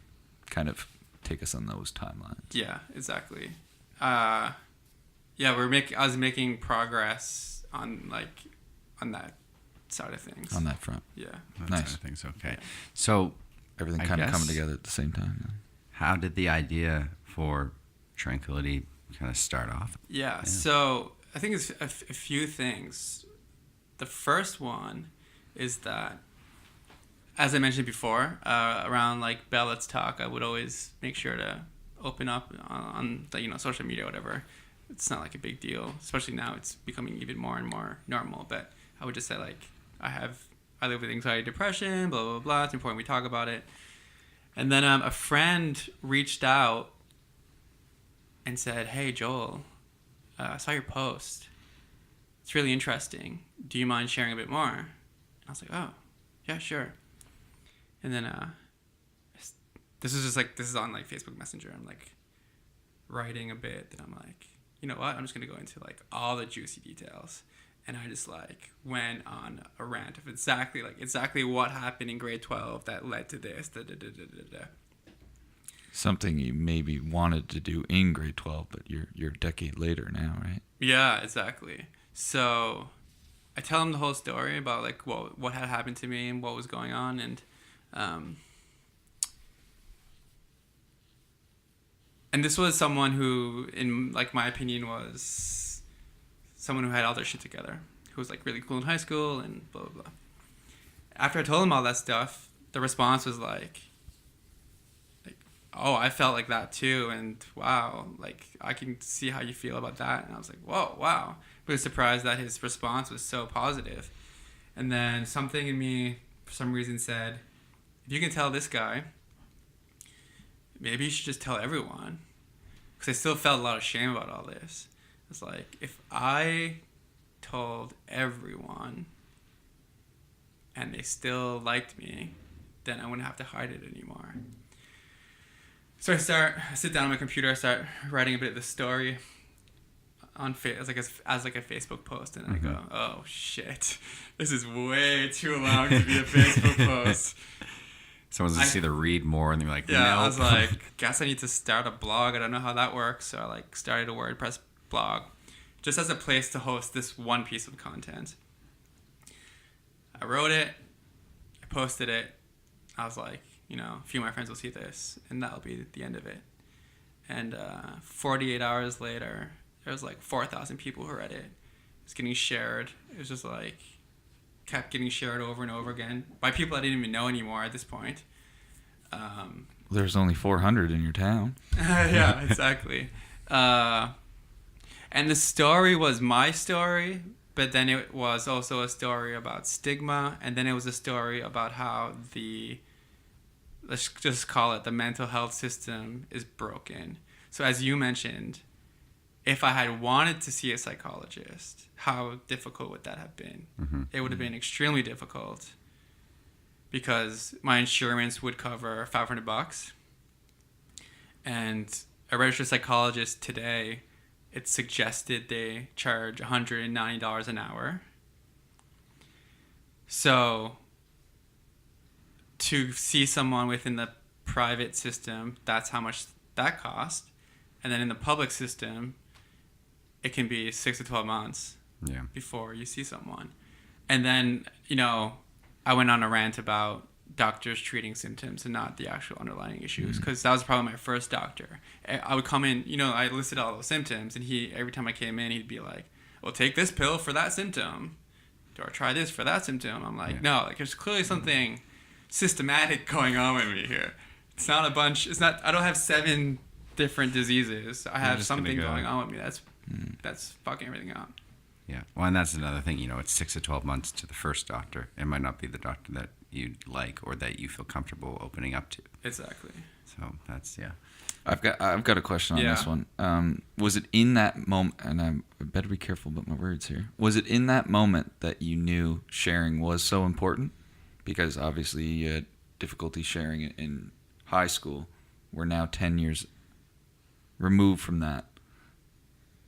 Kind of take us on those timelines. Yeah, exactly. I was making progress on that side of things. On that front. Yeah. Nice. I think so. Okay. So, Everything I kind of guess- coming together at the same time. how did the idea for Tranquility kind of start off? Yeah. So I think it's a few things. The first one is that, as I mentioned before, around like Bell Let's Talk, I would always make sure to open up on the, social media, whatever. It's not like a big deal, especially now it's becoming even more and more normal. But I would just say like, I live with anxiety, depression, blah, blah, blah. It's important we talk about it. And then a friend reached out and said, "Hey, Joel, I saw your post. It's really interesting. Do you mind sharing a bit more?" And I was like, "Oh, yeah, sure." And then this is on like Facebook Messenger. I'm like writing a bit, and I'm like, you know what? I'm just gonna go into like all the juicy details. And I just like went on a rant of exactly what happened in grade 12 that led to this. Something you maybe wanted to do in grade 12, but you're a decade later now, right? Yeah, exactly. So I tell him the whole story about like what had happened to me and what was going on, and this was someone who, in like my opinion, was someone who had all their shit together, who was like really cool in high school and blah, blah, blah. After I told him all that stuff, the response was like, oh, I felt like that too. And wow, like I can see how you feel about that. And I was like, whoa, wow. Really surprised that his response was so positive. And then something in me, for some reason, said, if you can tell this guy, maybe you should just tell everyone. Because I still felt a lot of shame about all this. It's like, if I told everyone, and they still liked me, then I wouldn't have to hide it anymore. So I sit down on my computer, I start writing a bit of the story on as like a Facebook post, and I go, oh shit, this is way too long to be a Facebook post. Someone's just either read more and they're like, yeah, nope. I was like, guess I need to start a blog. I don't know how that works, so I like started a WordPress blog, just as a place to host this one piece of content. I wrote it, I posted it. I was like, a few of my friends will see this, and that'll be the end of it. And 48 hours later, there was like 4,000 people who read it. It's getting shared. It was just like, kept getting shared over and over again by people I didn't even know anymore at this point. There's only 400 in your town. Yeah, exactly. And the story was my story, but then it was also a story about stigma, and then it was a story about how let's just call it the mental health system is broken. So as you mentioned, if I had wanted to see a psychologist, how difficult would that have been? Mm-hmm. It would have been extremely difficult because my insurance would cover $500, and a registered psychologist today, it's suggested they charge $190 an hour. So to see someone within the private system, that's how much that cost. And then in the public system, it can be 6 to 12 months before you see someone. And then, I went on a rant about doctors treating symptoms and not the actual underlying issues, because that was probably my first doctor. I would come in, I listed all those symptoms, and every time I came in, he'd be like, well, take this pill for that symptom, or try this for that symptom. I'm like, no, there's clearly something systematic going on with me here. It's not a bunch, I don't have 7 different diseases. I have something going on with me that's fucking everything up. Yeah. Well, and that's another thing, it's 6 to 12 months to the first doctor. It might not be the doctor that you'd like or that you feel comfortable opening up to. Exactly. So that's, I've got a question on this one. Was it in that moment, and I better be careful about my words here, was it in that moment that you knew sharing was so important? Because obviously you had difficulty sharing it in high school. We're now 10 years removed from that.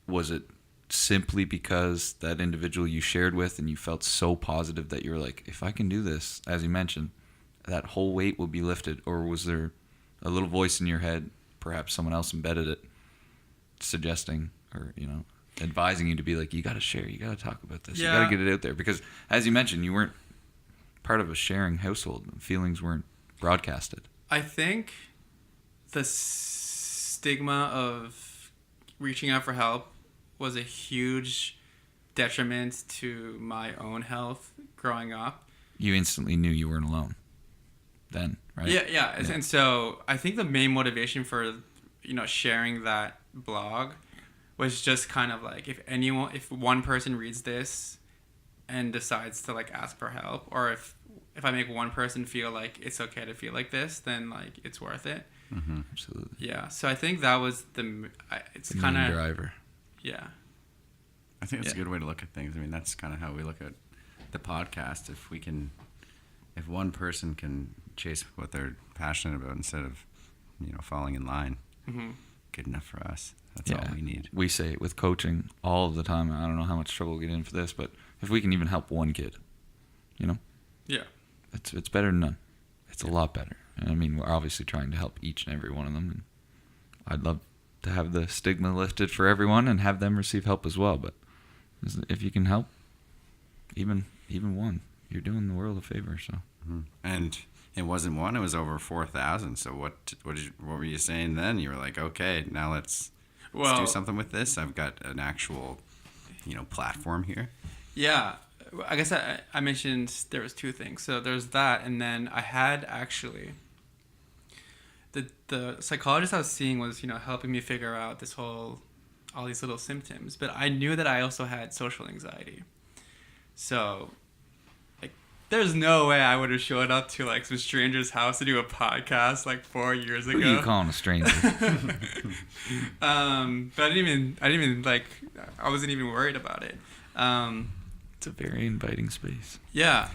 Was it simply because that individual you shared with and you felt so positive that you were like, if I can do this, as you mentioned, that whole weight will be lifted? Or was there a little voice in your head, perhaps someone else embedded it, suggesting or, advising you to be like, you got to share, you got to talk about this, you got to get it out there? Because as you mentioned, you weren't part of a sharing household. Feelings weren't broadcasted. I think the stigma of reaching out for help was a huge detriment to my own health growing up. You instantly knew you weren't alone then, right? Yeah. And so I think the main motivation for, sharing that blog was just kind of like, if one person reads this and decides to like ask for help, or if I make one person feel like it's okay to feel like this, then like it's worth it. Mm-hmm. Absolutely. Yeah. So I think that was it's kind of driver. Yeah. I think it's a good way to look at things. I mean, that's kind of how we look at the podcast. If one person can chase what they're passionate about instead of, falling in line, good enough for us. That's all we need. We say it with coaching all of the time. I don't know how much trouble we get in for this, but if we can even help one kid, Yeah. it's better than none. It's a lot better. And I mean, we're obviously trying to help each and every one of them. And I'd love to have the stigma lifted for everyone and have them receive help as well. But if you can help even one, you're doing the world a favor. So. And it wasn't one; it was over 4,000. So what were you saying then? You were like, okay, now let's do something with this. I've got an actual, platform here. Yeah, I guess I mentioned there was 2 things. So there's that, and then I had actually the psychologist I was seeing was helping me figure out all these little symptoms, but I knew that I also had social anxiety. So there's no way I would have showed up to like some stranger's house to do a podcast like 4 years ago. Who are you calling a stranger? But I didn't even like, I wasn't even worried about it. It's a very inviting space. Yeah.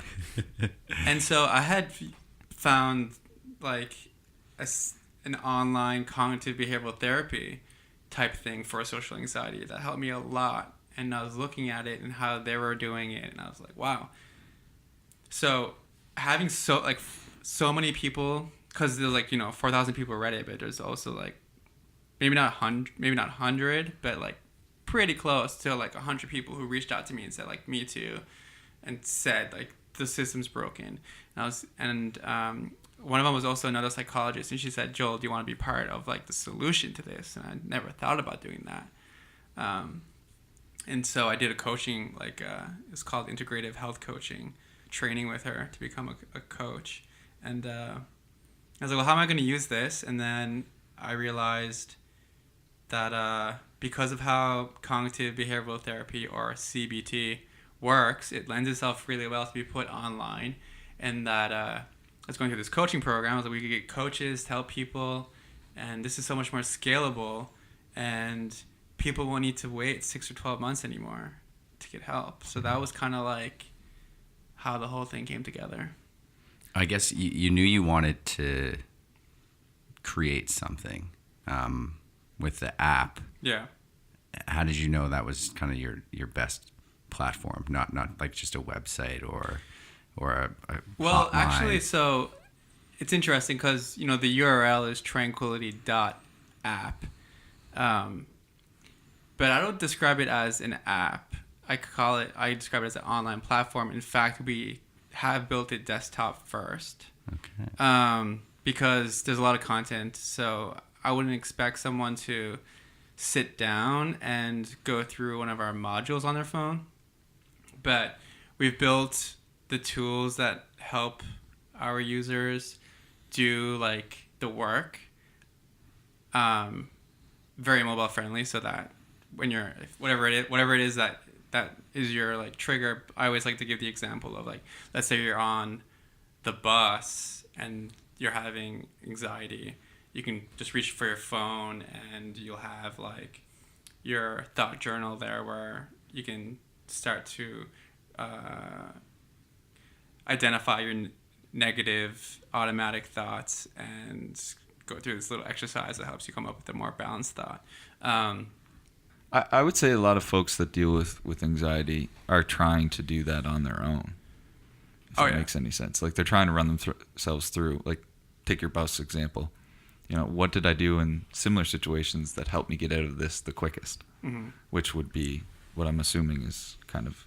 And so I had found like an online cognitive behavioral therapy type thing for social anxiety that helped me a lot. And I was looking at it and how they were doing it, and I was like, wow. So having so many people, because there's 4,000 people read it, but there's also maybe not 100, but pretty close to 100 people who reached out to me and said me too, and said the system's broken. And one of them was also another psychologist, and she said, Joel, do you want to be part of the solution to this? And I never thought about doing that. And so I did a coaching, it's called integrative health coaching training with her to become a coach. And I was like, well, how am I going to use this? And then I realized that because of how cognitive behavioral therapy, or CBT, works, it lends itself really well to be put online. And that I was going through this coaching program. I was like, we could get coaches to help people, and this is so much more scalable, and people won't need to wait 6 or 12 months anymore to get help. So that was kind of how the whole thing came together. I guess you knew you wanted to create something with the app. Yeah. How did you know that was kind of your best platform, not just a website or a well, hotline? Actually, so it's interesting because the URL is tranquility.app, but I don't describe it as an app. I describe it as an online platform. In fact, we have built it desktop first. Okay. Because there's a lot of content, so I wouldn't expect someone to sit down and go through one of our modules on their phone. But we've built the tools that help our users do the work, very mobile friendly, so that when you're whatever it is that is your trigger. I always like to give the example of let's say you're on the bus and you're having anxiety. You can just reach for your phone and you'll have your thought journal there, where you can start to identify your negative automatic thoughts and go through this little exercise that helps you come up with a more balanced thought. I would say a lot of folks that deal with anxiety are trying to do that on their own. If that makes any sense. They're trying to run themselves through. Take your bus example. What did I do in similar situations that helped me get out of this the quickest? Mm-hmm. Which would be what I'm assuming is kind of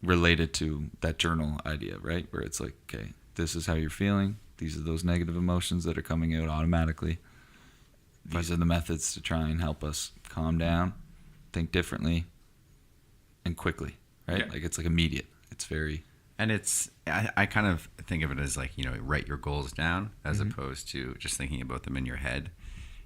related to that journal idea, right? Where it's okay, this is how you're feeling. These are those negative emotions that are coming out automatically. These are the methods to try and help us calm down, think differently, and quickly, right? Yeah. It's immediate. It's very... And I kind of think of it as write your goals down as Mm-hmm. opposed to just thinking about them in your head.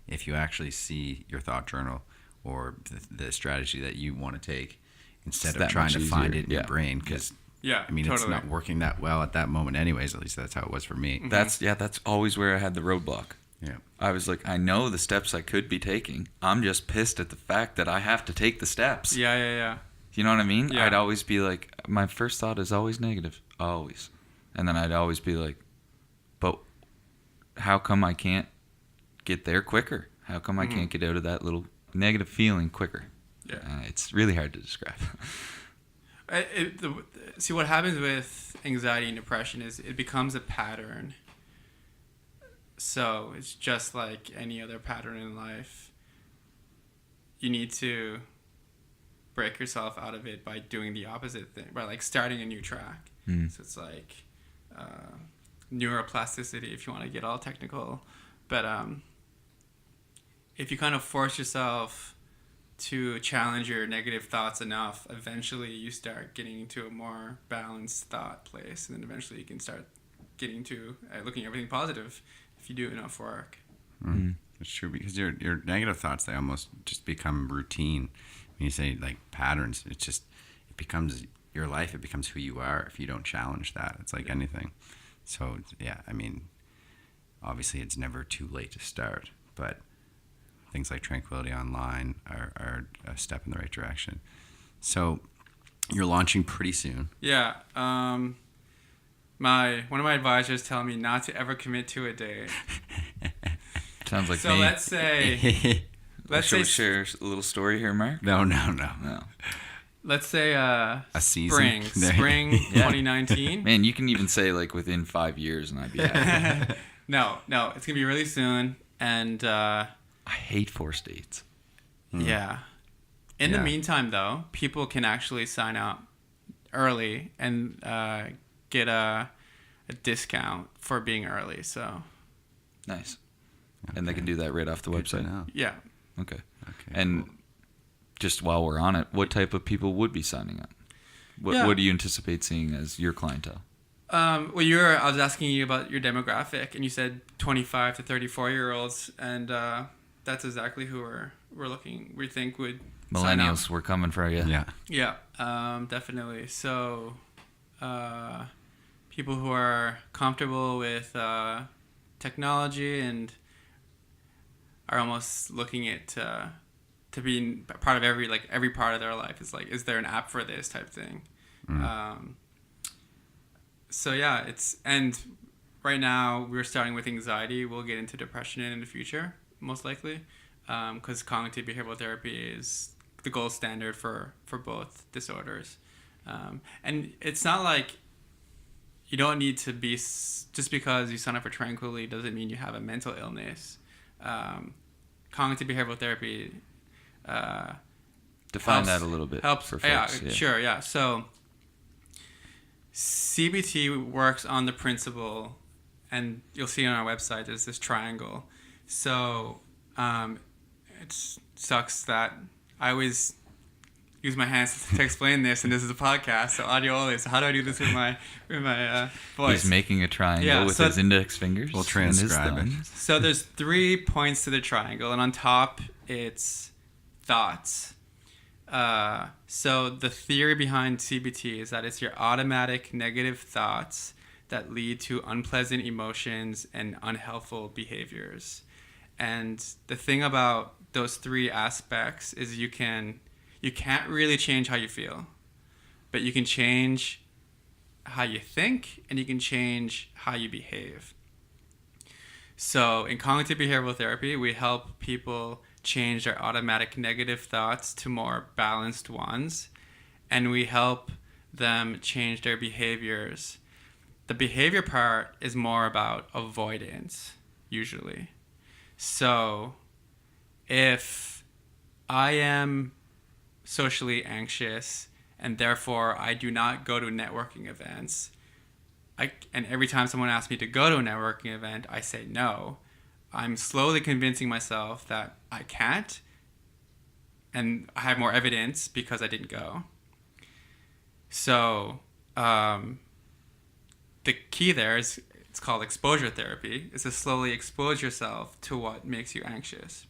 If you actually see your thought journal or the strategy that you want to take, instead of trying to find it in your brain, because totally. It's not working that well at that moment anyways. At least that's how it was for me. Mm-hmm. That's always where I had the roadblock. Yeah. I was I know the steps I could be taking. I'm just pissed at the fact that I have to take the steps. Yeah. You know what I mean? Yeah. I'd always be my first thought is always negative. Always. And then I'd always be but how come I can't get there quicker? How come I can't get out of that little negative feeling quicker? Yeah. It's really hard to describe. See, what happens with anxiety and depression is it becomes a pattern. So it's just like any other pattern in life. You need to break yourself out of it by doing the opposite thing, by starting a new track. So it's neuroplasticity, if you want to get all technical. But if you kind of force yourself to challenge your negative thoughts enough, eventually you start getting into a more balanced thought place, and then eventually you can start getting to looking at everything positive if you do enough work. It's true, because your negative thoughts, they almost just become routine. When you say patterns, it becomes your life. It becomes who you are if you don't challenge that. It's like anything. So obviously it's never too late to start, but things like Tranquility Online are a step in the right direction. So You're launching pretty soon. Yeah. One of my advisors telling me not to ever commit to a date. Sounds like So me. let's say Shall we share a little story here, Mark? No. No. let's say A season? spring Yeah. 2019. Man, you can even say like within 5 years, and I'd be happy. No, it's gonna be really soon, and I hate forced dates. yeah. In the Yeah. meantime, though, people can actually sign up early and get a discount for being early. So Nice. And they can do that right off the Good to website. know. yeah. Okay. Okay, And cool. just while we're on it, what type of people would be signing up? Yeah. What do you anticipate seeing as your clientele? Well, I was asking you about your demographic, and you said 25 to 34-year-olds, and that's exactly who we think would sign up. Millennials, we're coming for you. Yeah. Yeah, definitely. So, people who are comfortable with technology and are almost looking at to be part of every part of their life. Is there an app for this type thing? So yeah, and right now we're starting with anxiety. We'll get into depression in the future, most likely, because cognitive behavioral therapy is the gold standard for both disorders. And it's not like you don't need to be, just because you sign up for Tranquility doesn't mean you have a mental illness. Cognitive behavioral therapy Define helps- that a little bit helps. for folks. Yeah, sure, yeah. So CBT works on the principle, and you'll see on our website there's this triangle. So it sucks that I always use my hands to explain this, and this is a podcast, so audio only. So how do I do this with my voice? He's making a triangle Yeah, with so his index fingers. We'll and his transcribe it. thumbs. So there's 3 points to the triangle, and on top it's thoughts. So the theory behind CBT is that it's your automatic negative thoughts that lead to unpleasant emotions and unhelpful behaviors. And the thing about those 3 aspects is you can't really change how you feel, but you can change how you think, and you can change how you behave. So in cognitive behavioral therapy, we help people change their automatic negative thoughts to more balanced ones, and we help them change their behaviors. The behavior part is more about avoidance, usually. So if I am socially anxious and therefore I do not go to networking events, and every time someone asks me to go to a networking event, I say no. I'm slowly convincing myself that I can't, and I have more evidence because I didn't go. So the key there is, it's called exposure therapy, is to slowly expose yourself to what makes you anxious.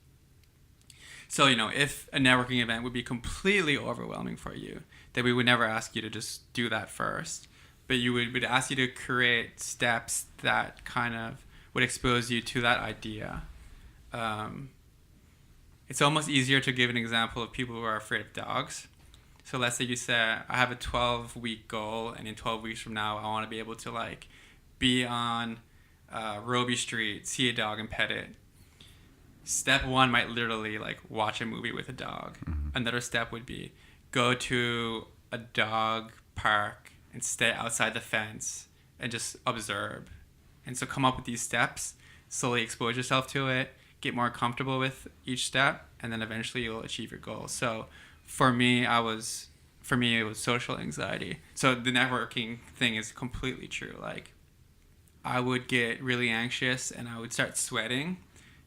So, if a networking event would be completely overwhelming for you, then we would never ask you to just do that first. But we'd ask you to create steps that kind of would expose you to that idea. It's almost easier to give an example of people who are afraid of dogs. So let's say you say, I have a 12-week goal, and in 12 weeks from now, I want to be able to be on Roby Street, see a dog and pet it. Step 1 might literally watch a movie with a dog. Mm-hmm. Another step would be go to a dog park and stay outside the fence and just observe. And so come up with these steps, slowly expose yourself to it, get more comfortable with each step, and then eventually you'll achieve your goal. So for me, it was social anxiety. So the networking thing is completely true. I would get really anxious and I would start sweating,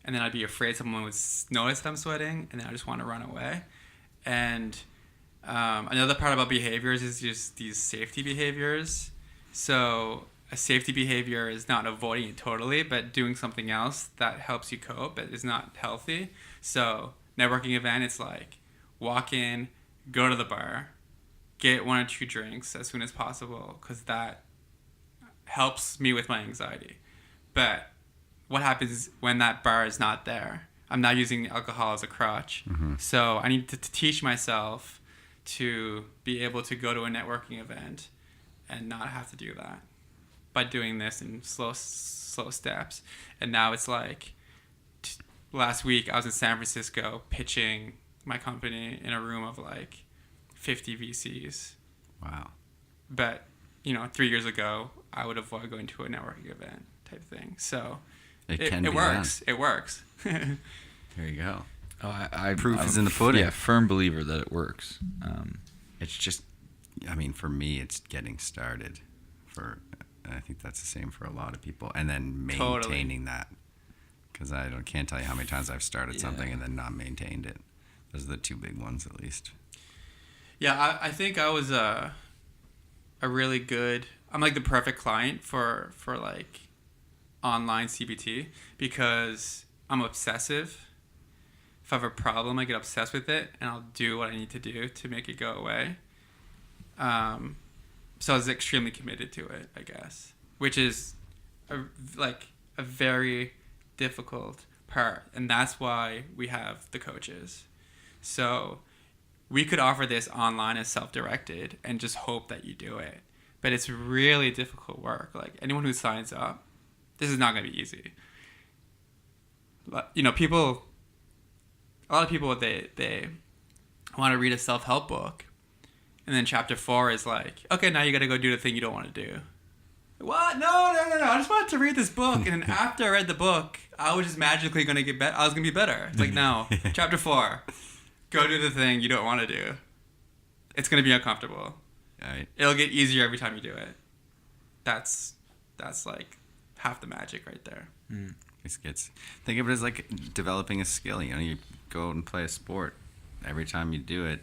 and then I'd be afraid someone would notice that I'm sweating, and then I just want to run away. And another part about behaviors is just these safety behaviors. So a safety behavior is not avoiding it totally, but doing something else that helps you cope, but is not healthy. So networking event, it's walk in, go to the bar, get 1 or 2 drinks as soon as possible, because that helps me with my anxiety. But what happens when that bar is not there? I'm now using alcohol as a crutch. Mm-hmm. So I need to teach myself to be able to go to a networking event and not have to do that by doing this in slow steps. And now it's like last week I was in San Francisco pitching my company in a room of like 50 VCs. Wow. But, 3 years ago, I would avoid going to a networking event type thing. So it works. It works. There you go. Oh, Proof is in the pudding. Yeah, firm believer that it works. It's just, for me, it's getting started. I think that's the same for a lot of people. And then maintaining that. Because I can't tell you how many times I've started something and then not maintained it. Those are the two big ones, at least. Yeah, I think I was a really good... I'm like the perfect client for like online CBT because I'm obsessive. If I have a problem, I get obsessed with it and I'll do what I need to do to make it go away. So I was extremely committed to it, I guess, which is a very difficult part. And that's why we have the coaches. So we could offer this online as self-directed and just hope that you do it. But it's really difficult work. Like anyone who signs up, this is not going to be easy. A lot of people, they want to read a self-help book. And then chapter 4 is like, okay, now you got to go do the thing you don't want to do. What? No. I just wanted to read this book. And then after I read the book, I was just magically going to get better. I was going to be better. It's like, no. Chapter 4, go do the thing you don't want to do. It's going to be uncomfortable. Right. It'll get easier every time you do it. That's like half the magic right there. Think of it as like developing a skill. You go out and play a sport. Every time you do it,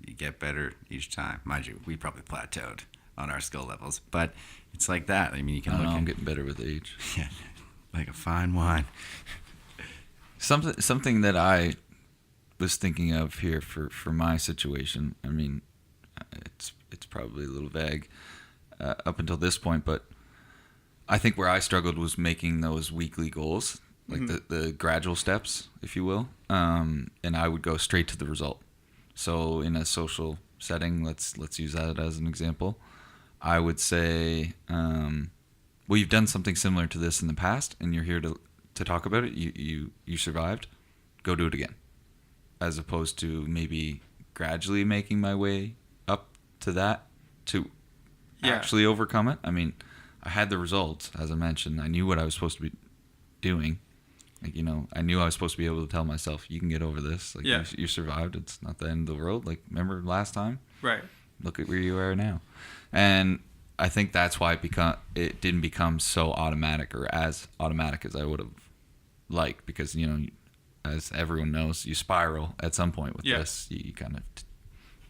you get better each time. Mind you, we probably plateaued on our skill levels, but it's like that. You can look. I'm getting better with age. Yeah, like a fine wine. Something that I was thinking of here for my situation. It's probably a little vague up until this point, but I think where I struggled was making those weekly goals, like the gradual steps, if you will, and I would go straight to the result. So in a social setting, let's use that as an example. I would say, well, you've done something similar to this in the past, and you're here to talk about it. You survived. Go do it again, as opposed to maybe gradually making my way up to that to actually overcome it. I had the results, as I mentioned. I knew what I was supposed to be doing. I knew I was supposed to be able to tell myself, you can get over this. You survived. It's not the end of the world. Remember last time? Right. Look at where you are now. And I think that's why it didn't become so automatic or as automatic as I would have liked. Because, as everyone knows, you spiral at some point with this. You kind of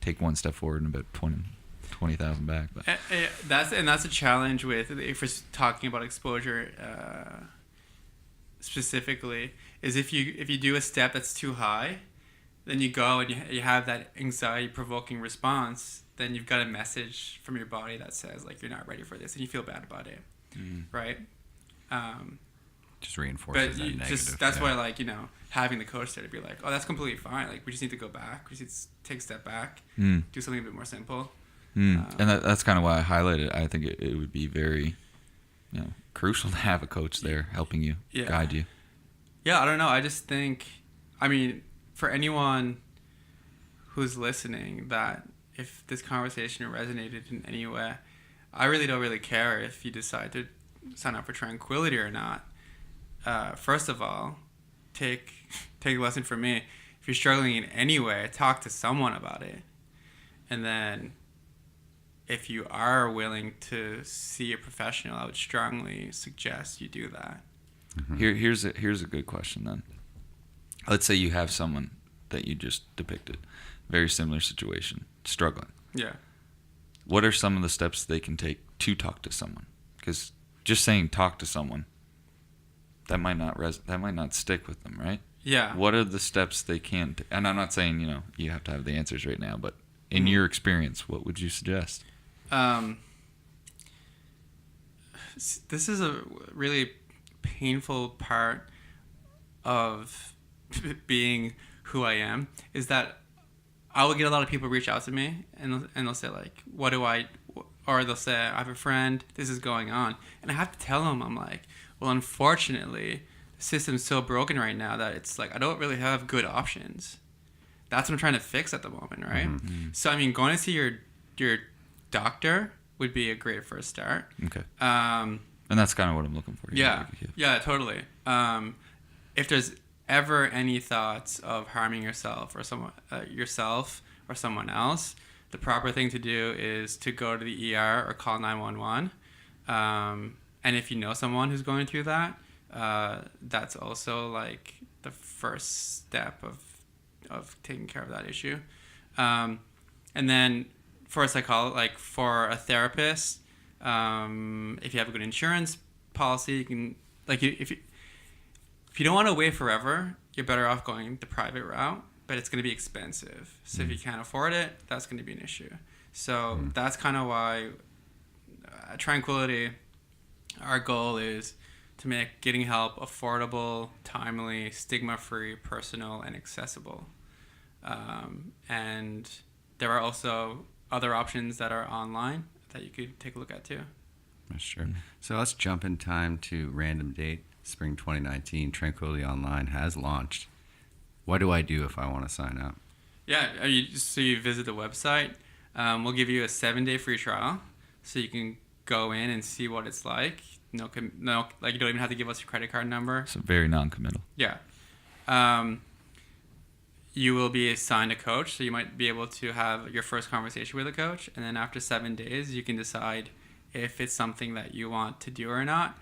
take one step forward and about 20,000 back. But. That's a challenge with, if we're talking about exposure specifically, is if you do a step that's too high, then you go and you have that anxiety provoking response, then you've got a message from your body that says you're not ready for this and you feel bad about it. Right? Just reinforces that negative. That's why having the coach there to be like, oh, that's completely fine, we just need to go back, we just need to take a step back, do something a bit more simple. And that's kind of why I highlighted it. I think it would be very crucial to have a coach there helping you, guide you. Yeah, I don't know. I just think, for anyone who's listening, that if this conversation resonated in any way, I really don't really care if you decide to sign up for Tranquility or not. First of all, take a lesson from me. If you're struggling in any way, talk to someone about it. And then if you are willing to see a professional, I would strongly suggest you do that. Mm-hmm. Here's a good question then. Let's say you have someone that you just depicted, very similar situation, struggling. Yeah. What are some of the steps they can take to talk to someone? Because just saying talk to someone, that might not stick with them, right? Yeah. What are the steps they can? And I'm not saying you have to have the answers right now, but in your experience, what would you suggest? This is a really painful part of being who I am, is that I will get a lot of people reach out to me and they'll say like, what do I, or they'll say, I have a friend, this is going on. And I have to tell them, I'm like, well, unfortunately, the system's so broken right now that it's like, I don't really have good options. That's what I'm trying to fix at the moment, right? Mm-hmm. So, I mean, going to see your doctor would be a great first start. Okay. And that's kind of what I'm looking for. Yeah, totally. If there's ever any thoughts of harming yourself or someone else, the proper thing to do is to go to the ER or call 911. And if you know someone who's going through that, that's also like the first step of taking care of that issue. And then for a for a therapist, if you have a good insurance policy, you can if you don't want to wait forever, you're better off going the private route, but it's going to be expensive. So if you can't afford it, that's going to be an issue. So that's kind of why at Tranquility, our goal is to make getting help affordable, timely, stigma-free, personal, and accessible. And there are also other options that are online that you could take a look at too. That's true. So let's jump in time to random date. Spring 2019, Tranquility Online has launched. What do I do if I want to sign up? Yeah, so you visit the website. We'll give you a 7-day free trial, so you can go in and see what it's like. No, like you don't even have to give us your credit card number. So very non-committal. Yeah. You will be assigned a coach, so you might be able to have your first conversation with a coach, and then after 7 days, you can decide if it's something that you want to do or not.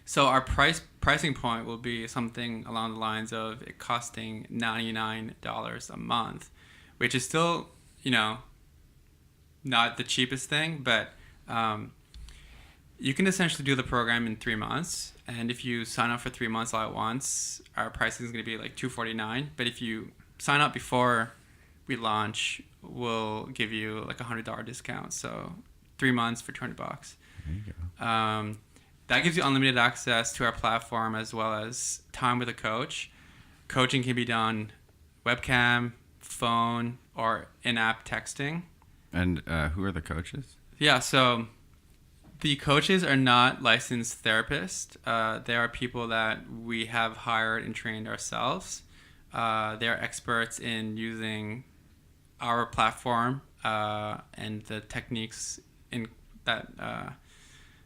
So our pricing point will be something along the lines of it costing $99 a month, which is still, not the cheapest thing, but you can essentially do the program in 3 months. And if you sign up for 3 months all at once, our pricing is going to be like $249. But if you sign up before we launch, we'll give you like $100 discount. So 3 months for $200. There you go. That gives you unlimited access to our platform as well as time with a coach. Coaching can be done webcam, phone, or in-app texting. And who are the coaches? Yeah, so the coaches are not licensed therapists. They are people that we have hired and trained ourselves. They are experts in using our platform and the techniques in that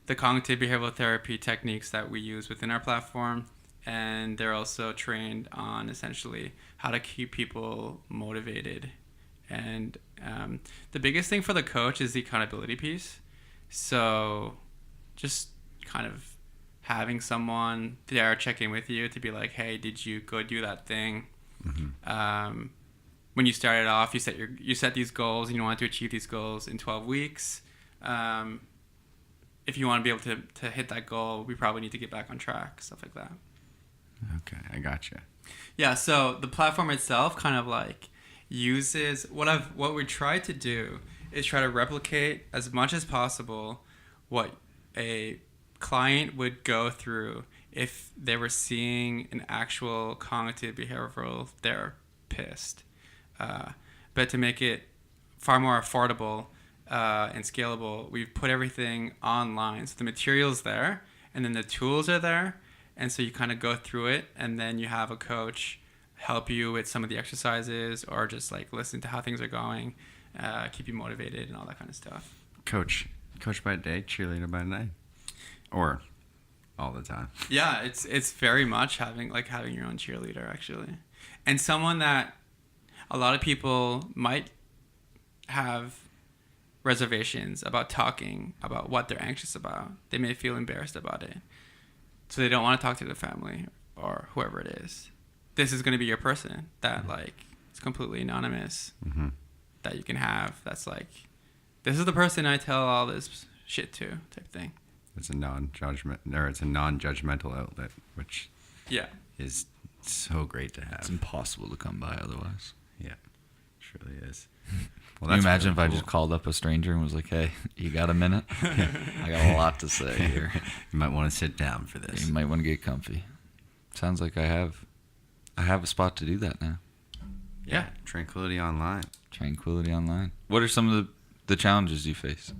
the cognitive behavioral therapy techniques that we use within our platform, and they're also trained on essentially how to keep people motivated. And the biggest thing for the coach is the accountability piece. So just kind of having someone there checking with you to be like, hey, did you go do that thing? Mm-hmm. When you started off, you set these goals and you want to achieve these goals in 12 weeks. If you want to be able to hit that goal, we probably need to get back on track, stuff like that. Okay, I gotcha. Yeah, so the platform itself kind of like uses what we try to do is try to replicate as much as possible what a client would go through if they were seeing an actual cognitive behavioral therapist, but to make it far more affordable and scalable, we've put everything online. So the material's there, and then the tools are there, and so you kind of go through it, and then you have a coach help you with some of the exercises, or just like listen to how things are going, keep you motivated, and all that kind of stuff. Coach by day, cheerleader by night, or all the time. Yeah, it's very much having your own cheerleader actually, and someone that a lot of people might have reservations about talking about what they're anxious about. They may feel embarrassed about it, so they don't want to talk to their family or whoever it is. This is going to be your person that it's completely anonymous, mm-hmm. that you can have. That's like, this is the person I tell all this shit to, type thing. It's a non-judgmental outlet, which is so great to have. It's impossible to come by otherwise. Yeah, it really is. Well, can you imagine if I just called up a stranger and was like, hey, you got a minute? I got a lot to say here. You might want to sit down for this. You might want to get comfy. Sounds like I have a spot to do that now. Yeah. Tranquility Online. Tranquility Online. What are some of the challenges you face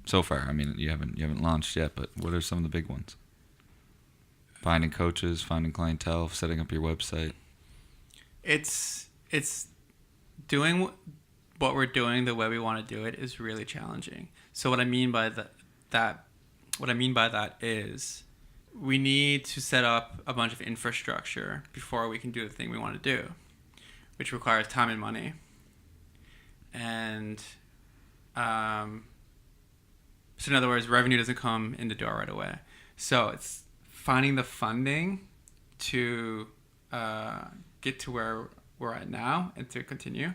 so far? I mean, you haven't launched yet, but what are some of the big ones? Finding coaches, finding clientele, setting up your website. It's doing what we're doing the way we want to do it is really challenging. So what I mean by that is we need to set up a bunch of infrastructure before we can do the thing we want to do, which requires time and money. And so in other words, revenue doesn't come in the door right away. So it's finding the funding to get to where we're at now and to continue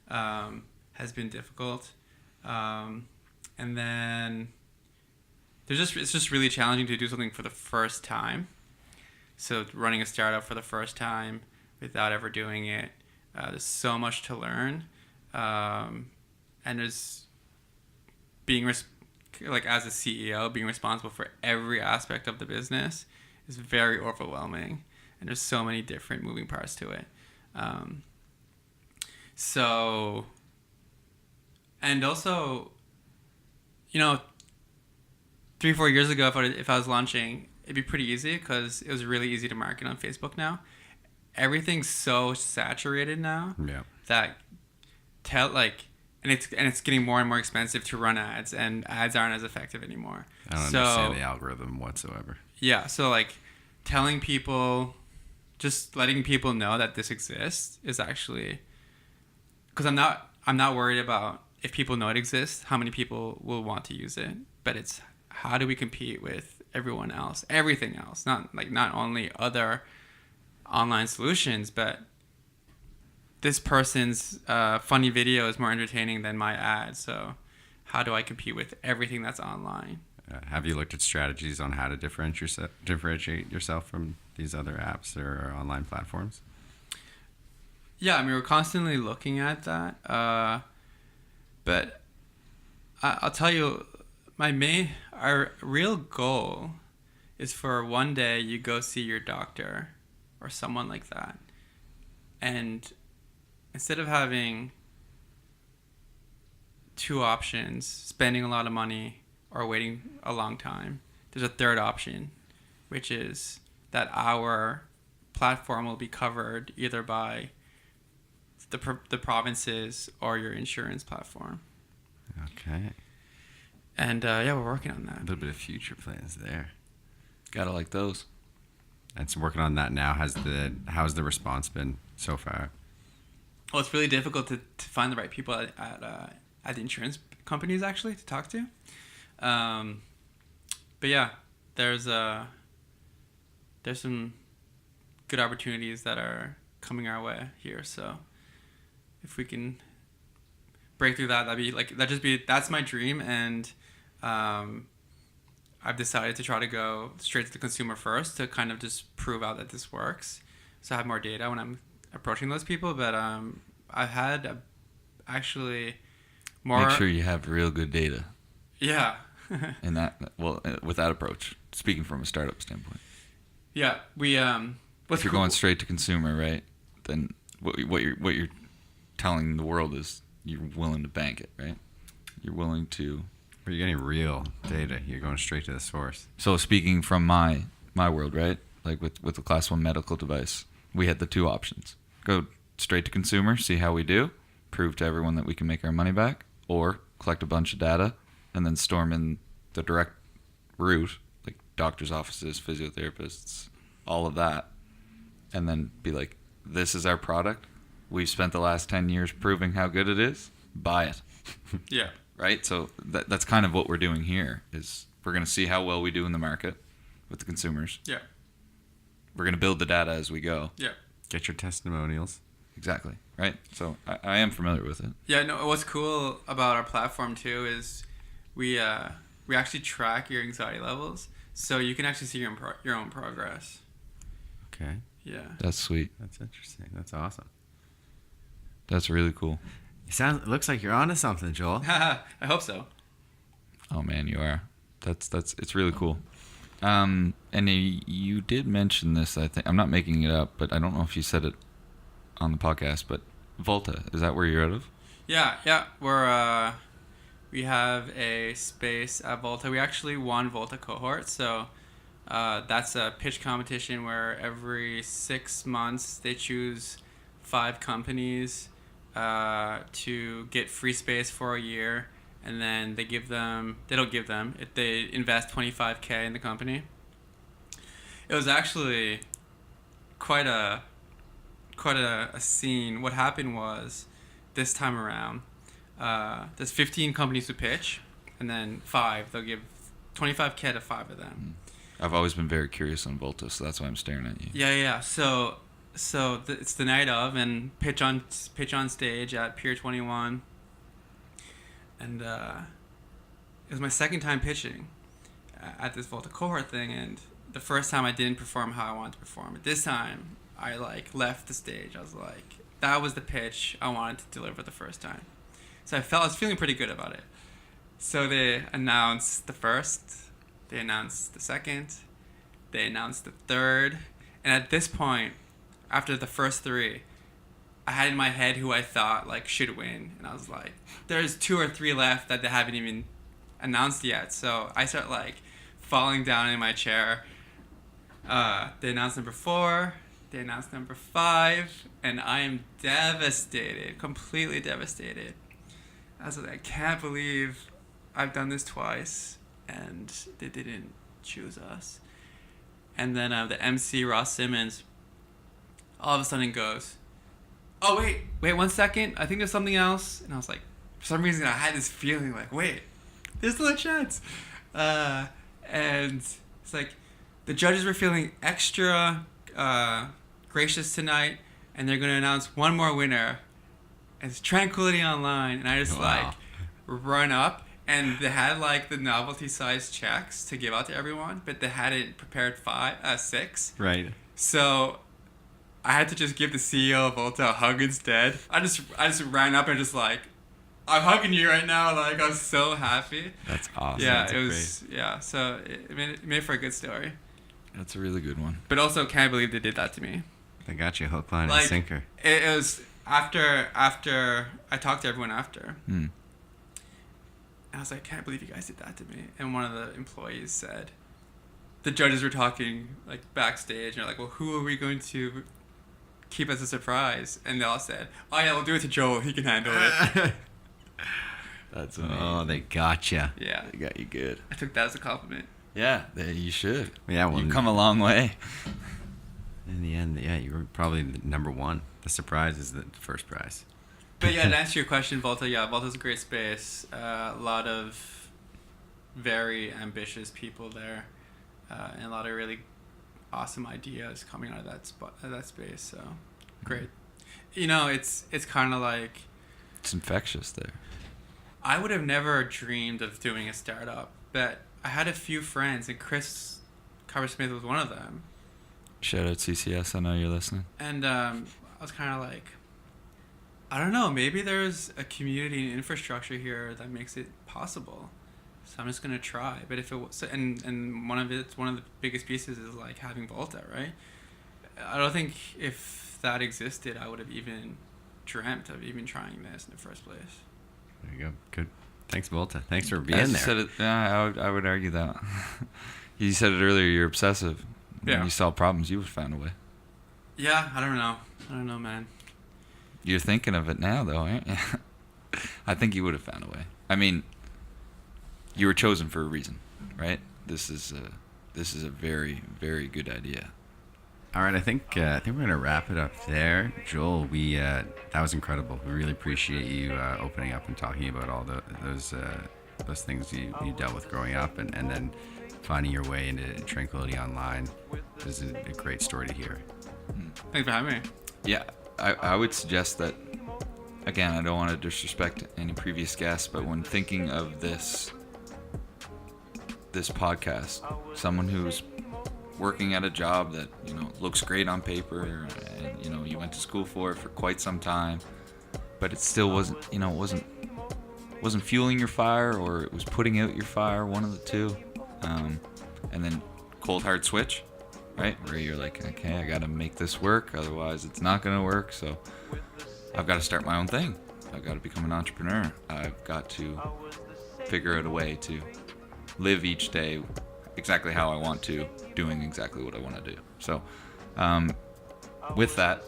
has been difficult. And then it's just really challenging to do something for the first time. So running a startup for the first time without ever doing it, there's so much to learn. And there's being as a CEO, being responsible for every aspect of the business is very overwhelming. And there's so many different moving parts to it. And also, 3-4 years ago, if I was launching, it'd be pretty easy because it was really easy to market on Facebook now. Everything's so saturated now that and it's getting more and more expensive to run ads, and ads aren't as effective anymore. I don't understand the algorithm whatsoever. Yeah, so telling people, just letting people know that this exists is actually, because I'm not worried about if people know it exists, how many people will want to use it, but it's how do we compete with everyone else, everything else, not only other online solutions, but this person's funny video is more entertaining than my ad. So how do I compete with everything that's online? Have you looked at strategies on how to differentiate yourself from these other apps or online platforms? Yeah, I mean, we're constantly looking at that. But I'll tell you, our real goal is for one day you go see your doctor or someone like that, and instead of having two options, spending a lot of money or waiting a long time, there's a third option, which is that our platform will be covered either by the provinces or your insurance platform. Okay. And we're working on that. A little bit of future plans there. Gotta like those. And so working on that now. How's the response been so far? Well, it's really difficult to find the right people at the insurance companies actually to talk to. But yeah, there's some good opportunities that are coming our way here. So if we can break through that, that's my dream. And I've decided to try to go straight to the consumer first to kind of just prove out that this works. So I have more data when I'm approaching those people. But I've had actually more. Make sure you have real good data. Yeah. And with that approach, speaking from a startup standpoint. Yeah, we if you're going straight to consumer, right? Then what you're telling the world is you're willing to bank it, right? You're willing to. But you're getting real data. You're going straight to the source. So speaking from my world, right? Like with the Class 1 medical device, we had the two options: go straight to consumer, see how we do, prove to everyone that we can make our money back, or collect a bunch of data and then storm in the direct route, like doctors' offices, physiotherapists, all of that, and then be like, this is our product. We've spent the last 10 years proving how good it is. Buy it. Yeah. Right? So that's kind of what we're doing here is we're going to see how well we do in the market with the consumers. Yeah. We're going to build the data as we go. Yeah. Get your testimonials. Exactly. Right? So I am familiar with it. Yeah, no, what's cool about our platform too is we actually track your anxiety levels, so you can actually see your own progress. Okay. Yeah. That's sweet. That's interesting. That's awesome. That's really cool. It looks like you're onto something, Joel. I hope so. Oh man, you are. It's really cool. And you did mention this. I think I'm not making it up, but I don't know if you said it on the podcast. But Volta, is that where you're out of? Yeah. We have a space at Volta. We actually won Volta cohort, so that's a pitch competition where every 6 months they choose 5 companies to get free space for a year, and then they invest $25K in the company. It was actually quite a scene. What happened was, this time around, there's 15 companies to pitch, and then 5, they'll give $25K to 5 of them. I've always been very curious on Volta, so that's why I'm staring at you. Yeah. So it's the night of, and pitch on stage at Pier 21, and it was my second time pitching at this Volta cohort thing, and the first time I didn't perform how I wanted to perform. But this time I left the stage. I was like, that was the pitch I wanted to deliver the first time. So I was feeling pretty good about it. So they announced the first, they announced the second, they announced the third, and at this point, after the first 3, I had in my head who I thought should win, and I was like, there's 2 or 3 left that they haven't even announced yet. So I start falling down in my chair. They announced number 4, they announced number 5, and I am devastated, completely devastated. I was like, I can't believe I've done this twice and they didn't choose us. And then the MC, Ross Simmons, all of a sudden goes, oh, wait 1 second, I think there's something else. And I was like, for some reason I had this feeling wait, there's still a chance. And it's the judges were feeling extra gracious tonight, and they're going to announce one more winner. It's Tranquility Online. And I just run up, and they had the novelty size checks to give out to everyone, but they hadn't prepared 6. Right. So I had to just give the CEO of Volta a hug instead. I just ran up and just I'm hugging you right now. I was so happy. That's awesome. Yeah, That's it was great. Yeah, so it made for a good story. That's a really good one. But also, can't believe they did that to me. They got you hook, line, and sinker. It was after I talked to everyone after. Mm. I was like, can't believe you guys did that to me. And one of the employees said, the judges were talking backstage, and they're well, who are we going to keep as a surprise? And they all said, oh yeah, we'll do it to Joel. He can handle it. That's amazing. Oh, they got you. Yeah. They got you good. I took that as a compliment. Yeah, you should. Yeah, well, you've come a long way. In the end, yeah, you were probably the number 1. The surprise is the first prize. But yeah, to answer your question, Volta's a great space. A lot of very ambitious people there, and a lot of really awesome ideas coming out of that space. So great. It's kind of it's infectious there. I would have never dreamed of doing a startup, but I had a few friends, and Chris Carver-Smith was one of them. Shout out CCS, I know you're listening. And I was kind of I don't know, maybe there's a community and infrastructure here that makes it possible. So I'm just going to try. But if it was, and one of the biggest pieces is having Volta, right? I don't think if that existed, I would have even dreamt of even trying this in the first place. There you go. Good. Thanks, Volta. Thanks for being As you there. said it, I would argue that. You said it earlier, you're obsessive. Yeah. When you solve problems, you would find a way. Yeah, I don't know, man. You're thinking of it now, though, aren't you? I think you would have found a way. I mean, you were chosen for a reason, right? This is a very, very good idea. All right, I think we're gonna wrap it up there, Joel. That was incredible. We really appreciate you opening up and talking about all those things you dealt with growing up, and then finding your way into Tranquility Online. This is a great story to hear. Thanks for having me. Yeah, I would suggest that, again, I don't want to disrespect any previous guests, but when thinking of this podcast, someone who's working at a job that looks great on paper, and you went to school for it for quite some time, but it still wasn't fueling your fire, or it was putting out your fire, one of the two, and then cold hard switch, right, where you're like, okay, I gotta make this work, otherwise it's not gonna work. So I've got to start my own thing. I've got to become an entrepreneur. I've got to figure out a way to live each day exactly how I want to, doing exactly what I want to do. So, with that,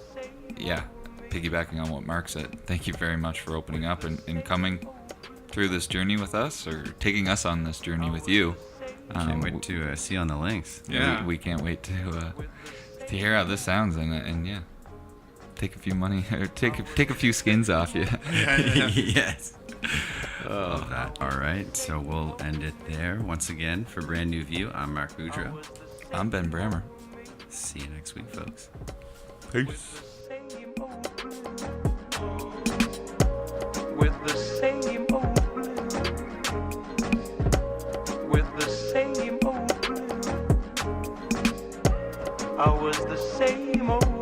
yeah, piggybacking on what Mark said, thank you very much for opening up and coming through this journey with us, or taking us on this journey with you. Can't wait to see you on the links. Yeah. We can't wait to hear how this sounds, and yeah, take a few money, or take a few skins off you. Yes. Love that. All right, so we'll end it there. Once again, for Brand New View, I'm Mark Boudreau. I'm Ben Brammer. See you next week, folks. Peace. With the same old blues. With the same old blues. I was the same old